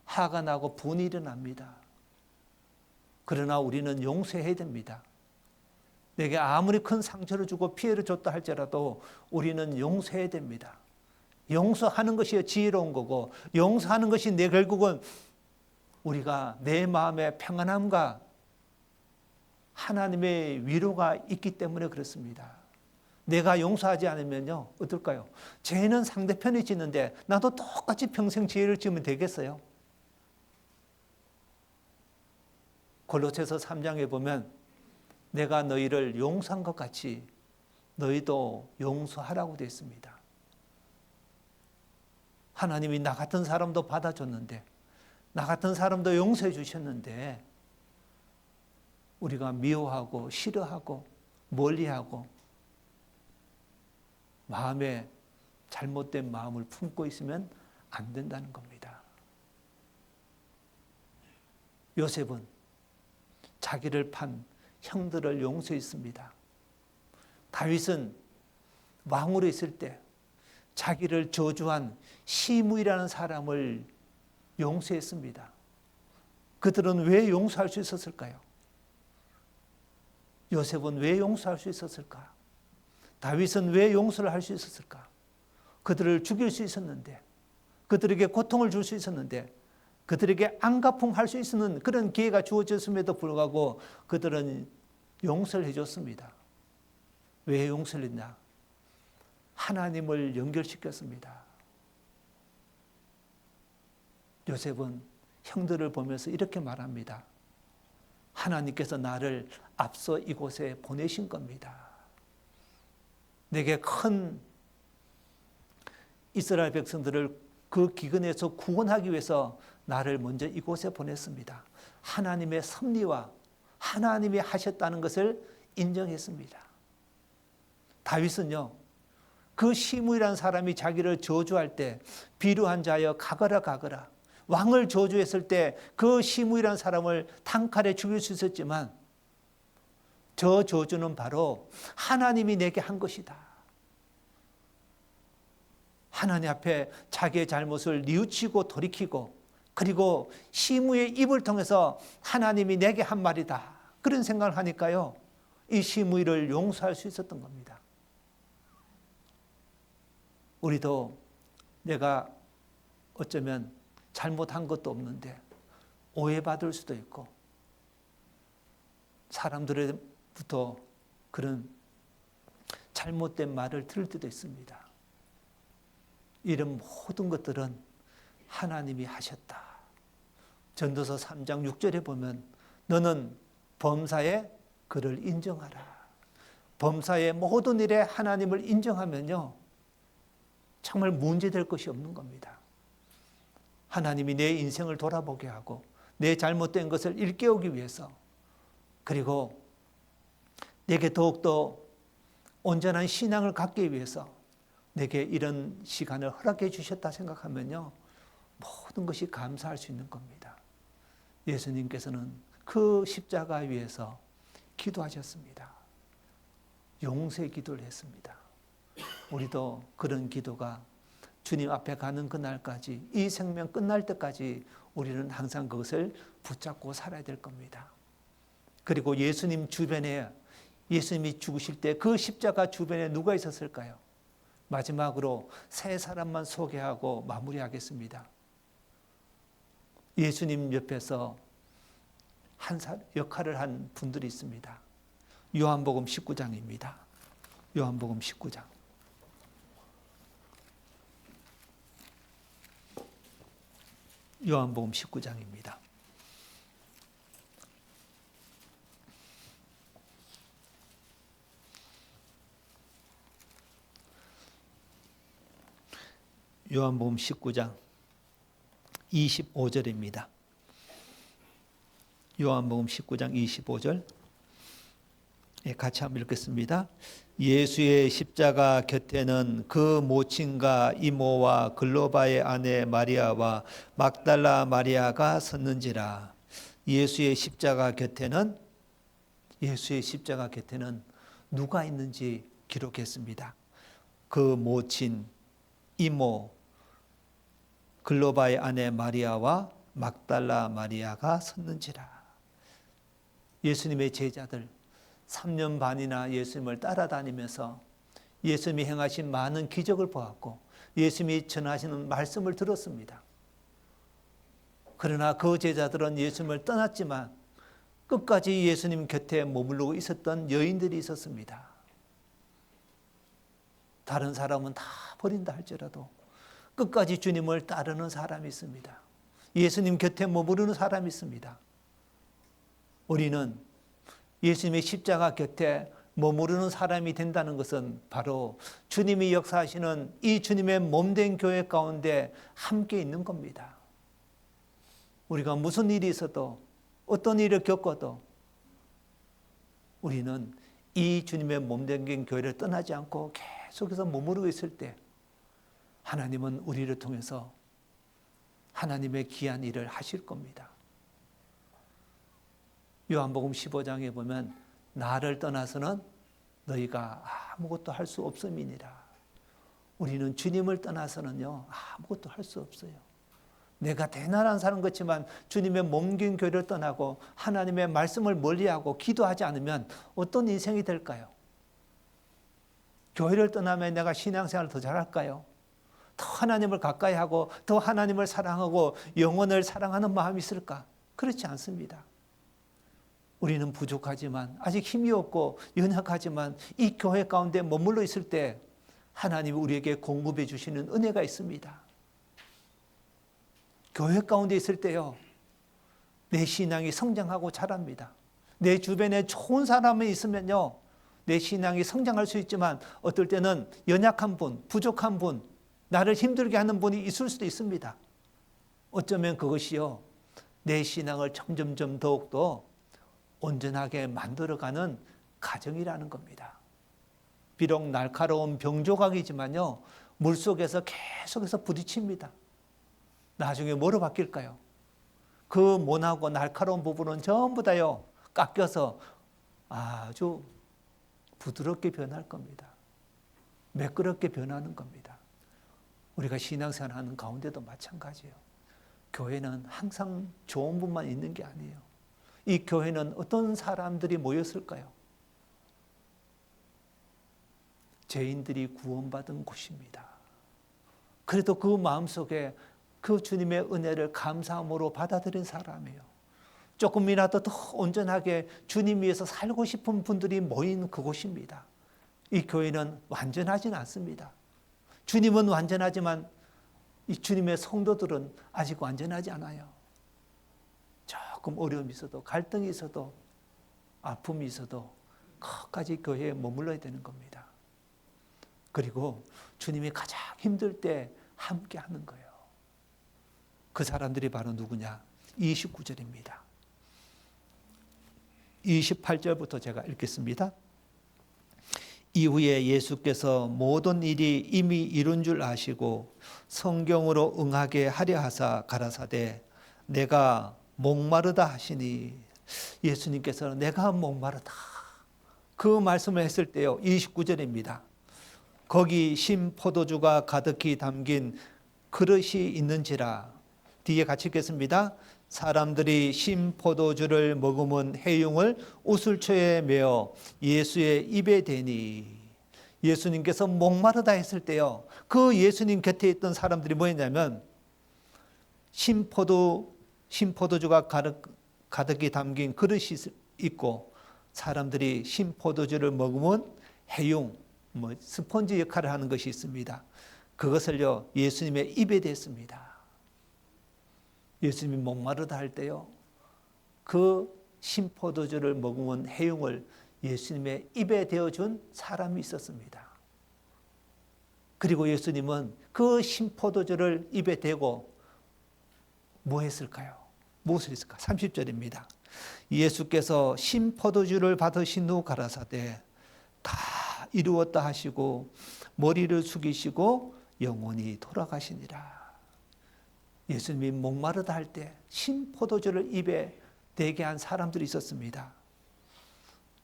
화가 나고 분이 일어납니다. 그러나 우리는 용서해야 됩니다. 내게 아무리 큰 상처를 주고 피해를 줬다 할지라도 우리는 용서해야 됩니다. 용서하는 것이 지혜로운 거고, 용서하는 것이 결국은 우리가 내 마음의 평안함과 하나님의 위로가 있기 때문에 그렇습니다. 내가 용서하지 않으면요, 어떨까요? 죄는 상대편이 짓는데 나도 똑같이 평생 죄를 지으면 되겠어요? 골로새서 3장에 보면 내가 너희를 용서한 것 같이 너희도 용서하라고 되어 있습니다. 하나님이 나 같은 사람도 받아줬는데, 나 같은 사람도 용서해 주셨는데 우리가 미워하고 싫어하고 멀리하고 마음에 잘못된 마음을 품고 있으면 안 된다는 겁니다. 요셉은 자기를 판 형들을 용서했습니다. 다윗은 왕으로 있을 때 자기를 저주한 시므이라는 사람을 용서했습니다. 그들은 왜 용서할 수 있었을까요? 요셉은 왜 용서할 수 있었을까? 다윗은 왜 용서를 할 수 있었을까? 그들을 죽일 수 있었는데, 그들에게 고통을 줄 수 있었는데, 그들에게 안가품할 수 있는 그런 기회가 주어졌음에도 불구하고 그들은 용서를 해줬습니다. 왜 용서를 했냐? 하나님을 연결시켰습니다. 요셉은 형들을 보면서 이렇게 말합니다. 하나님께서 나를 앞서 이곳에 보내신 겁니다. 내게 큰 이스라엘 백성들을 그 기근에서 구원하기 위해서 나를 먼저 이곳에 보냈습니다. 하나님의 섭리와 하나님이 하셨다는 것을 인정했습니다. 다윗은요, 그 시므이라는 사람이 자기를 저주할 때 비루한 자여 가거라 가거라, 왕을 저주했을 때 그 시므이라는 사람을 단칼에 죽일 수 있었지만 저 저주는 바로 하나님이 내게 한 것이다. 하나님 앞에 자기의 잘못을 뉘우치고 돌이키고, 그리고 시므의 입을 통해서 하나님이 내게 한 말이다, 그런 생각을 하니까요, 이 시므이를 용서할 수 있었던 겁니다. 우리도 내가 어쩌면 잘못한 것도 없는데 오해받을 수도 있고 사람들로부터 그런 잘못된 말을 들을 때도 있습니다. 이런 모든 것들은 하나님이 하셨다. 전도서 3장 6절에 보면 너는 범사에 그를 인정하라. 범사의 모든 일에 하나님을 인정하면요, 정말 문제될 것이 없는 겁니다. 하나님이 내 인생을 돌아보게 하고 내 잘못된 것을 일깨우기 위해서, 그리고 내게 더욱더 온전한 신앙을 갖기 위해서 내게 이런 시간을 허락해 주셨다 생각하면요, 모든 것이 감사할 수 있는 겁니다. 예수님께서는 그 십자가 위에서 기도하셨습니다. 용서의 기도를 했습니다. 우리도 그런 기도가 주님 앞에 가는 그날까지, 이 생명 끝날 때까지 우리는 항상 그것을 붙잡고 살아야 될 겁니다. 그리고 예수님 주변에, 예수님이 죽으실 때 그 십자가 주변에 누가 있었을까요? 마지막으로 세 사람만 소개하고 마무리하겠습니다. 예수님 옆에서 역할을 한 분들이 있습니다. 요한복음 19장입니다. 요한복음 19장. 요한복음 19장입니다. 요한복음 19장 25절입니다. 요한복음 19장 25절 같이 한번 읽겠습니다. 예수의 십자가 곁에는 그 모친과 이모와 글로바의 아내 마리아와 막달라 마리아가 섰는지라. 예수의 십자가 곁에는 누가 있는지 기록했습니다. 그 모친, 이모, 글로바의 아내 마리아와 막달라 마리아가 섰는지라. 예수님의 제자들 3년 반이나 예수님을 따라다니면서 예수님이 행하신 많은 기적을 보았고 예수님이 전하시는 말씀을 들었습니다. 그러나 그 제자들은 예수님을 떠났지만 끝까지 예수님 곁에 머무르고 있었던 여인들이 있었습니다. 다른 사람은 다 버린다 할지라도 끝까지 주님을 따르는 사람이 있습니다. 예수님 곁에 머무르는 사람이 있습니다. 우리는 예수님의 십자가 곁에 머무르는 사람이 된다는 것은 바로 주님이 역사하시는 이 주님의 몸된 교회 가운데 함께 있는 겁니다. 우리가 무슨 일이 있어도, 어떤 일을 겪어도 우리는 이 주님의 몸된 교회를 떠나지 않고 계속해서 머무르고 있을 때 하나님은 우리를 통해서 하나님의 귀한 일을 하실 겁니다. 요한복음 15장에 보면 나를 떠나서는 너희가 아무것도 할 수 없음이니라. 우리는 주님을 떠나서는요, 아무것도 할 수 없어요. 내가 대단한 사람 같지만 주님의 몸긴 교회를 떠나고 하나님의 말씀을 멀리하고 기도하지 않으면 어떤 인생이 될까요? 교회를 떠나면 내가 신앙생활을 더 잘할까요? 더 하나님을 가까이 하고 더 하나님을 사랑하고 영혼을 사랑하는 마음이 있을까? 그렇지 않습니다. 우리는 부족하지만, 아직 힘이 없고 연약하지만 이 교회 가운데 머물러 있을 때 하나님이 우리에게 공급해 주시는 은혜가 있습니다. 교회 가운데 있을 때요, 내 신앙이 성장하고 자랍니다. 내 주변에 좋은 사람이 있으면요, 내 신앙이 성장할 수 있지만 어떨 때는 연약한 분, 부족한 분, 나를 힘들게 하는 분이 있을 수도 있습니다. 어쩌면 그것이요, 내 신앙을 점점점 더욱더 온전하게 만들어가는 과정이라는 겁니다. 비록 날카로운 병조각이지만요, 물속에서 계속해서 부딪힙니다. 나중에 뭐로 바뀔까요? 그 모나고 날카로운 부분은 전부 다요, 깎여서 아주 부드럽게 변할 겁니다. 매끄럽게 변하는 겁니다. 우리가 신앙생활 하는 가운데도 마찬가지예요. 교회는 항상 좋은 분만 있는 게 아니에요. 이 교회는 어떤 사람들이 모였을까요? 죄인들이 구원받은 곳입니다. 그래도 그 마음속에 그 주님의 은혜를 감사함으로 받아들인 사람이에요. 조금이라도 더 온전하게 주님 위해서 살고 싶은 분들이 모인 그곳입니다. 이 교회는 완전하지는 않습니다. 주님은 완전하지만 이 주님의 성도들은 아직 완전하지 않아요. 조금 어려움이 있어도, 갈등이 있어도, 아픔이 있어도 끝까지 교회에 머물러야 되는 겁니다. 그리고 주님이 가장 힘들 때 함께 하는 거예요. 그 사람들이 바로 누구냐? 29절입니다. 28절부터 제가 읽겠습니다. 이후에 예수께서 모든 일이 이미 이룬 줄 아시고 성경으로 응하게 하려 하사 가라사대 내가 목마르다 하시니, 예수님께서는 내가 목마르다 그 말씀을 했을 때요, 29절입니다. 거기 신 포도주가 가득히 담긴 그릇이 있는지라. 뒤에 같이 읽겠습니다. 사람들이 신 포도주를 머금은 해흉을 우슬초에 메어 예수의 입에 대니. 예수님께서 목마르다 했을 때요, 그 예수님 곁에 있던 사람들이 뭐였냐면 신 포도주가 가득히 담긴 그릇이 있고, 사람들이 신 포도주를 머금은 해흉, 스펀지 역할을 하는 것이 있습니다. 그것을요, 예수님의 입에 댔습니다. 예수님이 목마르다 할 때요, 그 신포도주를 머금은 해흉을 예수님의 입에 대어준 사람이 있었습니다. 그리고 예수님은 그 신포도주를 입에 대고 뭐 했을까요? 무엇을 했을까? 30절입니다. 예수께서 신포도주를 받으신 후 가라사대 다 이루었다 하시고 머리를 숙이시고 영원히 돌아가시니라. 예수님이 목마르다 할 때 신포도주를 입에 대게 한 사람들이 있었습니다.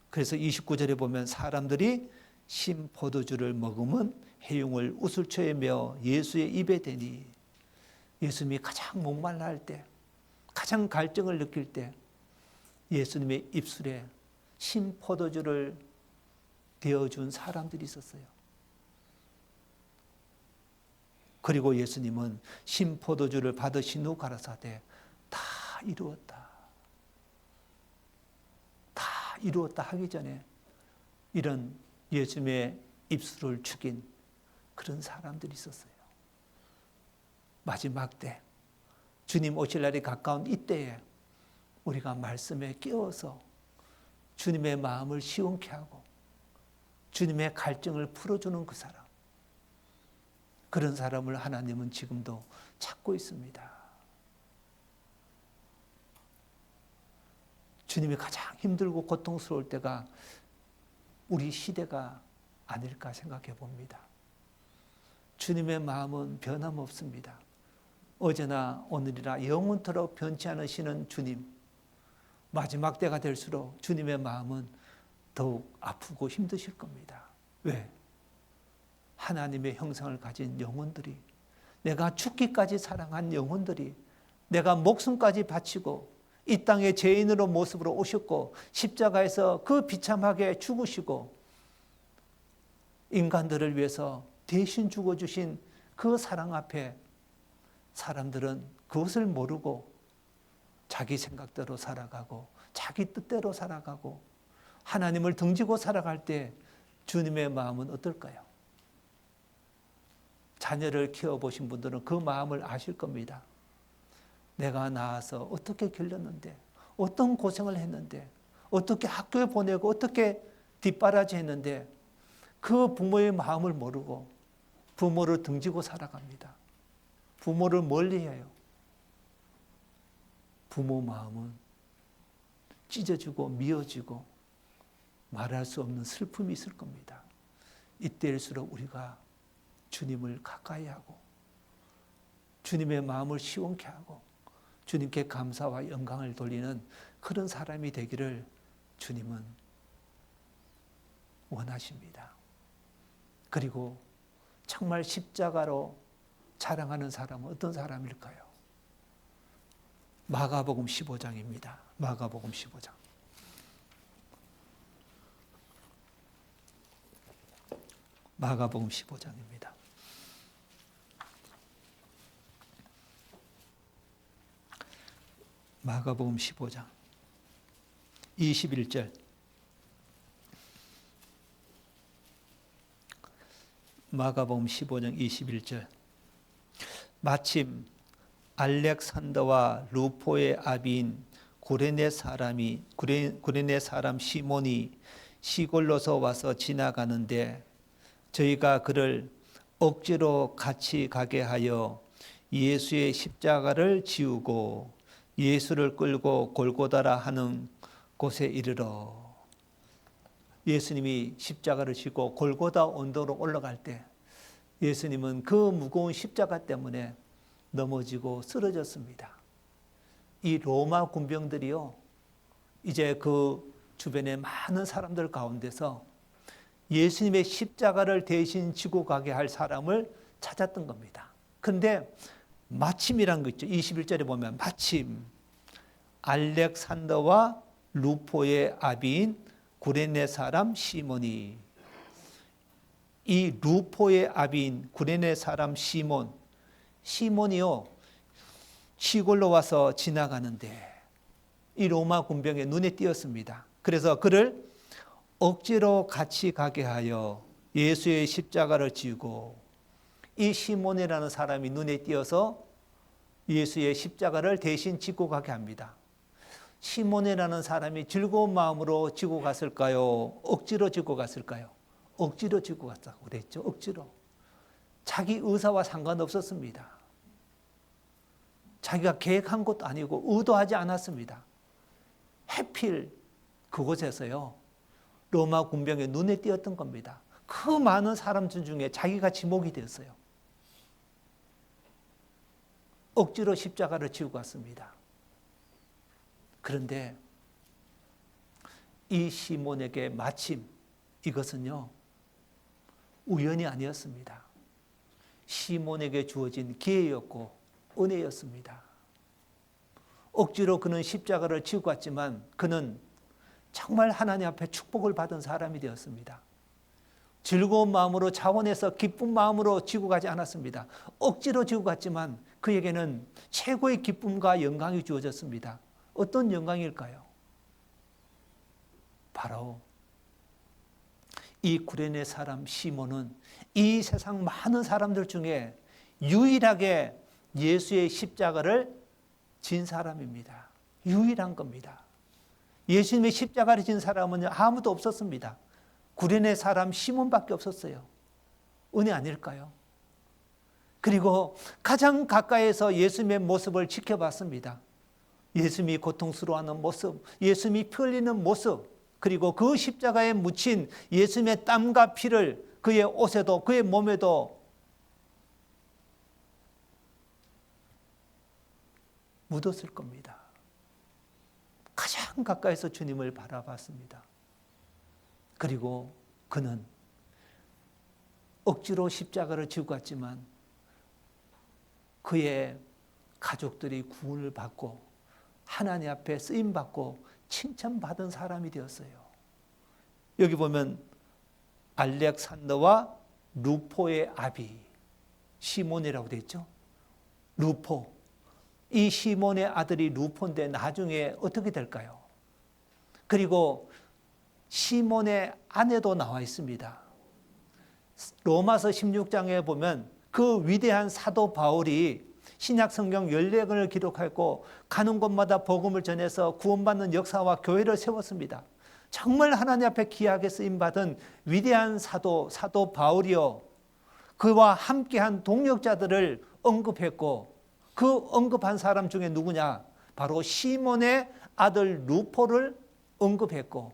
그래서 29절에 보면 사람들이 신포도주를 머금은 해흉을 우슬초에 메어 예수의 입에 대니, 예수님이 가장 목말라 할 때, 가장 갈증을 느낄 때 예수님의 입술에 신포도주를 대어준 사람들이 있었어요. 그리고 예수님은 신포도주를 받으신 후 가라사대 다 이루었다. 다 이루었다 하기 전에 이런 예수님의 입술을 죽인 그런 사람들이 있었어요. 마지막 때, 주님 오실 날이 가까운 이때에 우리가 말씀에 끼어서 주님의 마음을 시원케 하고 주님의 갈증을 풀어주는 그 사람, 그런 사람을 하나님은 지금도 찾고 있습니다. 주님이 가장 힘들고 고통스러울 때가 우리 시대가 아닐까 생각해 봅니다. 주님의 마음은 변함없습니다. 어제나 오늘이나 영원토록 변치 않으시는 주님, 마지막 때가 될수록 주님의 마음은 더욱 아프고 힘드실 겁니다. 왜? 하나님의 형상을 가진 영혼들이, 내가 죽기까지 사랑한 영혼들이, 내가 목숨까지 바치고 이 땅에 죄인으로 모습으로 오셨고 십자가에서 그 비참하게 죽으시고 인간들을 위해서 대신 죽어주신 그 사랑 앞에 사람들은 그것을 모르고 자기 생각대로 살아가고 자기 뜻대로 살아가고 하나님을 등지고 살아갈 때 주님의 마음은 어떨까요? 자녀를 키워보신 분들은 그 마음을 아실 겁니다. 내가 낳아서 어떻게 길렀는데, 어떤 고생을 했는데, 어떻게 학교에 보내고 어떻게 뒷바라지 했는데 그 부모의 마음을 모르고 부모를 등지고 살아갑니다. 부모를 멀리해요. 부모 마음은 찢어지고 미어지고 말할 수 없는 슬픔이 있을 겁니다. 이때일수록 우리가 주님을 가까이 하고 주님의 마음을 시원케 하고 주님께 감사와 영광을 돌리는 그런 사람이 되기를 주님은 원하십니다. 그리고 정말 십자가로 자랑하는 사람은 어떤 사람일까요? 마가복음 15장입니다. 마가복음 15장. 마가복음 15장입니다. 마가복음 15장 21절. 마가복음 15장 21절. 마침 알렉산더와 루포의 아비인 구레네 사람 시몬이 시골로서 와서 지나가는데 저희가 그를 억지로 같이 가게 하여 예수의 십자가를 지우고 예수를 끌고 골고다라 하는 곳에 이르러. 예수님이 십자가를 지고 골고다 언덕으로 올라갈 때 예수님은 그 무거운 십자가 때문에 넘어지고 쓰러졌습니다. 이 로마 군병들이요, 이제 그 주변의 많은 사람들 가운데서 예수님의 십자가를 대신 지고 가게 할 사람을 찾았던 겁니다. 그런데 마침이란 거 있죠. 21절에 보면 마침 알렉산더와 루포의 아비인 구레네 사람 시몬이, 이 루포의 아비인 구레네 사람 시몬이요, 시골로 와서 지나가는데 이 로마 군병의 눈에 띄었습니다. 그래서 그를 억지로 같이 가게 하여 예수의 십자가를 지고, 이 시몬이라는 사람이 눈에 띄어서 예수의 십자가를 대신 지고 가게 합니다. 시몬이라는 사람이 즐거운 마음으로 지고 갔을까요? 억지로 지고 갔을까요? 억지로 지고 갔다고 그랬죠. 억지로. 자기 의사와 상관없었습니다. 자기가 계획한 것도 아니고 의도하지 않았습니다. 하필 그곳에서요, 로마 군병의 눈에 띄었던 겁니다. 그 많은 사람들 중에 자기가 지목이 되었어요. 억지로 십자가를 지고 갔습니다. 그런데 이 시몬에게 마침 이것은요, 우연이 아니었습니다. 시몬에게 주어진 기회였고 은혜였습니다. 억지로 그는 십자가를 지고 갔지만 그는 정말 하나님 앞에 축복을 받은 사람이 되었습니다. 즐거운 마음으로, 자원해서 기쁜 마음으로 지고 가지 않았습니다. 억지로 지고 갔지만 그에게는 최고의 기쁨과 영광이 주어졌습니다. 어떤 영광일까요? 바로 이 구레네 사람 시몬은 이 세상 많은 사람들 중에 유일하게 예수의 십자가를 진 사람입니다. 유일한 겁니다. 예수님의 십자가를 진 사람은 아무도 없었습니다. 구레네 사람 시몬밖에 없었어요. 은혜 아닐까요? 그리고 가장 가까이에서 예수님의 모습을 지켜봤습니다. 예수님이 고통스러워하는 모습, 예수님이 피 흘리는 모습, 그리고 그 십자가에 묻힌 예수님의 땀과 피를 그의 옷에도 그의 몸에도 묻었을 겁니다. 가장 가까이서 주님을 바라봤습니다. 그리고 그는 억지로 십자가를 지고 갔지만 그의 가족들이 구원을 받고 하나님 앞에 쓰임받고 칭찬받은 사람이 되었어요. 여기 보면 알렉산더와 루포의 아비 시몬이라고 되어 있죠. 루포, 이 시몬의 아들이 루포인데 나중에 어떻게 될까요? 그리고 시몬의 아내도 나와 있습니다. 로마서 16장에 보면 그 위대한 사도 바울이 신약 성경 14권을 기록하고 가는 곳마다 복음을 전해서 구원받는 역사와 교회를 세웠습니다. 정말 하나님 앞에 귀하게 쓰임받은 위대한 사도 바울이요, 그와 함께한 동역자들을 언급했고, 그 언급한 사람 중에 누구냐? 바로 시몬의 아들 루포를 언급했고,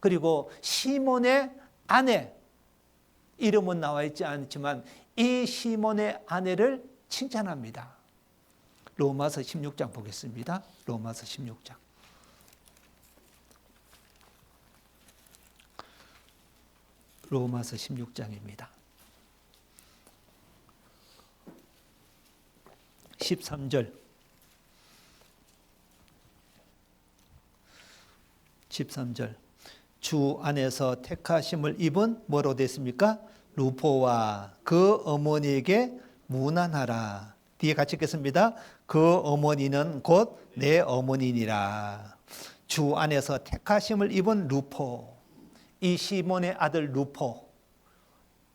그리고 시몬의 아내, 이름은 나와 있지 않지만 이 시몬의 아내를 칭찬합니다. 로마서 16장 보겠습니다. 로마서 16장. 로마서 16장입니다. 13절. 13절. 주 안에서 택하심을 입은 뭐로 됐습니까? 루포와 그 어머니에게 문안하라. 뒤에 같이 읽겠습니다. 그 어머니는 곧 내 어머니니라. 주 안에서 택하심을 입은 루포, 이 시몬의 아들 루포,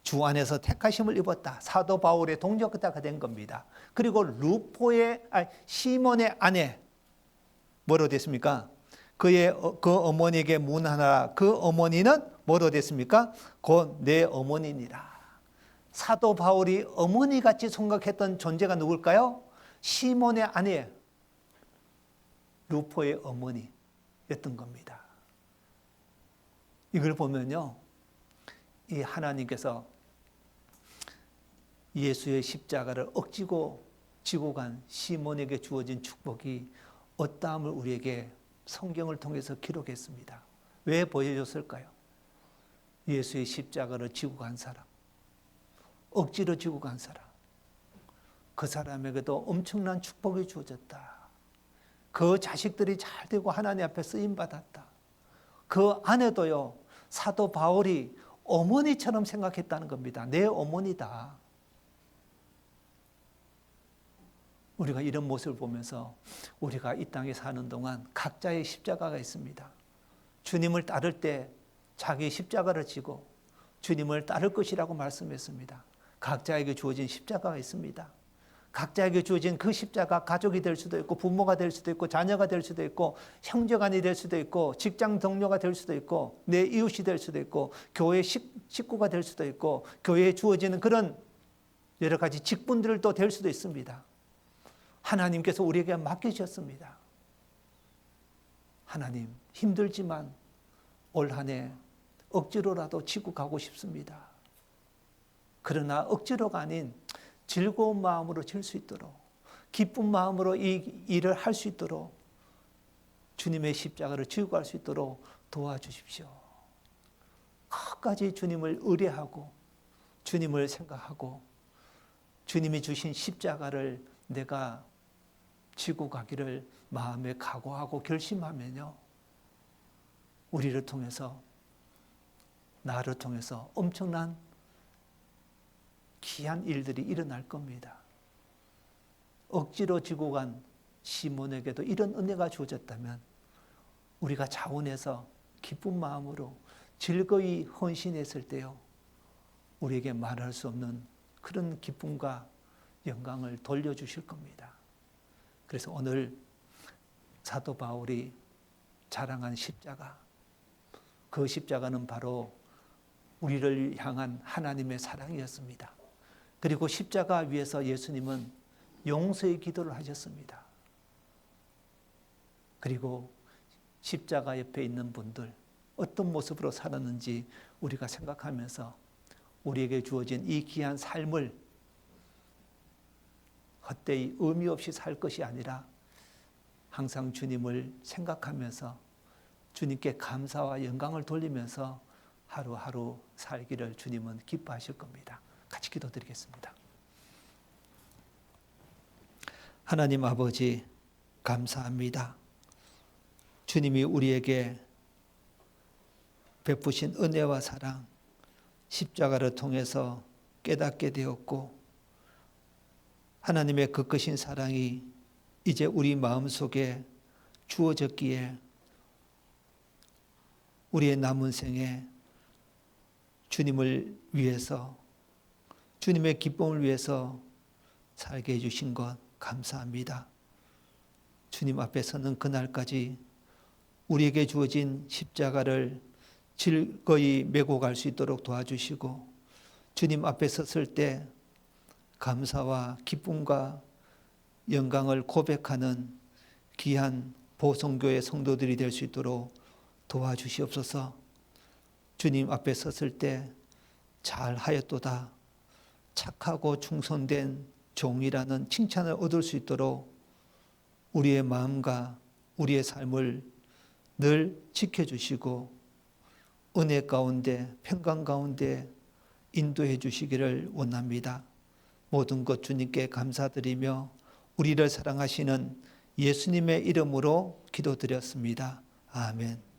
주 안에서 택하심을 입었다. 사도 바울의 동역자가 된 겁니다. 그리고 시몬의 아내 뭐로 됐습니까? 그 어머니에게 문하라. 그 어머니는 뭐로 됐습니까? 곧 내 어머니니라. 사도 바울이 어머니같이 생각했던 존재가 누굴까요? 시몬의 아내 루포의 어머니였던 겁니다. 이걸 보면요, 이 하나님께서 예수의 십자가를 억지고 지고 간 시몬에게 주어진 축복이 어떠함을 우리에게 성경을 통해서 기록했습니다. 왜 보여줬을까요? 예수의 십자가를 지고 간 사람, 억지로 지고 간 사람, 그 사람에게도 엄청난 축복이 주어졌다. 그 자식들이 잘 되고 하나님 앞에 쓰임받았다. 그 아내도요, 사도 바울이 어머니처럼 생각했다는 겁니다. 내 어머니다. 우리가 이런 모습을 보면서 우리가 이 땅에 사는 동안 각자의 십자가가 있습니다. 주님을 따를 때 자기 십자가를 지고 주님을 따를 것이라고 말씀했습니다. 각자에게 주어진 십자가가 있습니다. 각자에게 주어진 그 십자가, 가족이 될 수도 있고 부모가 될 수도 있고 자녀가 될 수도 있고 형제간이 될 수도 있고 직장 동료가 될 수도 있고 내 이웃이 될 수도 있고 교회 식구가 될 수도 있고 교회에 주어지는 그런 여러 가지 직분들도 될 수도 있습니다. 하나님께서 우리에게 맡기셨습니다. 하나님, 힘들지만 올 한 해 억지로라도 지고 가고 싶습니다. 그러나 억지로가 아닌 즐거운 마음으로 질 수 있도록, 기쁜 마음으로 이 일을 할 수 있도록 주님의 십자가를 지고 갈 수 있도록 도와주십시오. 끝까지 주님을 의뢰하고 주님을 생각하고 주님이 주신 십자가를 내가 지고 가기를 마음에 각오하고 결심하면요, 우리를 통해서, 나를 통해서 엄청난 귀한 일들이 일어날 겁니다. 억지로 지고 간 시몬에게도 이런 은혜가 주어졌다면 우리가 자원해서 기쁜 마음으로 즐거이 헌신했을 때요, 우리에게 말할 수 없는 그런 기쁨과 영광을 돌려주실 겁니다. 그래서 오늘 사도 바울이 자랑한 십자가, 그 십자가는 바로 우리를 향한 하나님의 사랑이었습니다. 그리고 십자가 위에서 예수님은 용서의 기도를 하셨습니다. 그리고 십자가 옆에 있는 분들 어떤 모습으로 살았는지 우리가 생각하면서 우리에게 주어진 이 귀한 삶을 헛되이 의미 없이 살 것이 아니라 항상 주님을 생각하면서 주님께 감사와 영광을 돌리면서 하루하루 살기를 주님은 기뻐하실 겁니다. 같이 기도드리겠습니다. 하나님 아버지, 감사합니다. 주님이 우리에게 베푸신 은혜와 사랑, 십자가를 통해서 깨닫게 되었고 하나님의 그 크신 사랑이 이제 우리 마음속에 주어졌기에 우리의 남은 생에 주님을 위해서, 주님의 기쁨을 위해서 살게 해주신 것 감사합니다. 주님 앞에 서는 그날까지 우리에게 주어진 십자가를 즐거이 메고 갈 수 있도록 도와주시고 주님 앞에 섰을 때 감사와 기쁨과 영광을 고백하는 귀한 보성교회 성도들이 될 수 있도록 도와주시옵소서. 주님 앞에 섰을 때 잘하였도다, 착하고 충성된 종이라는 칭찬을 얻을 수 있도록 우리의 마음과 우리의 삶을 늘 지켜주시고 은혜 가운데, 평강 가운데 인도해 주시기를 원합니다. 모든 것 주님께 감사드리며 우리를 사랑하시는 예수님의 이름으로 기도드렸습니다. 아멘.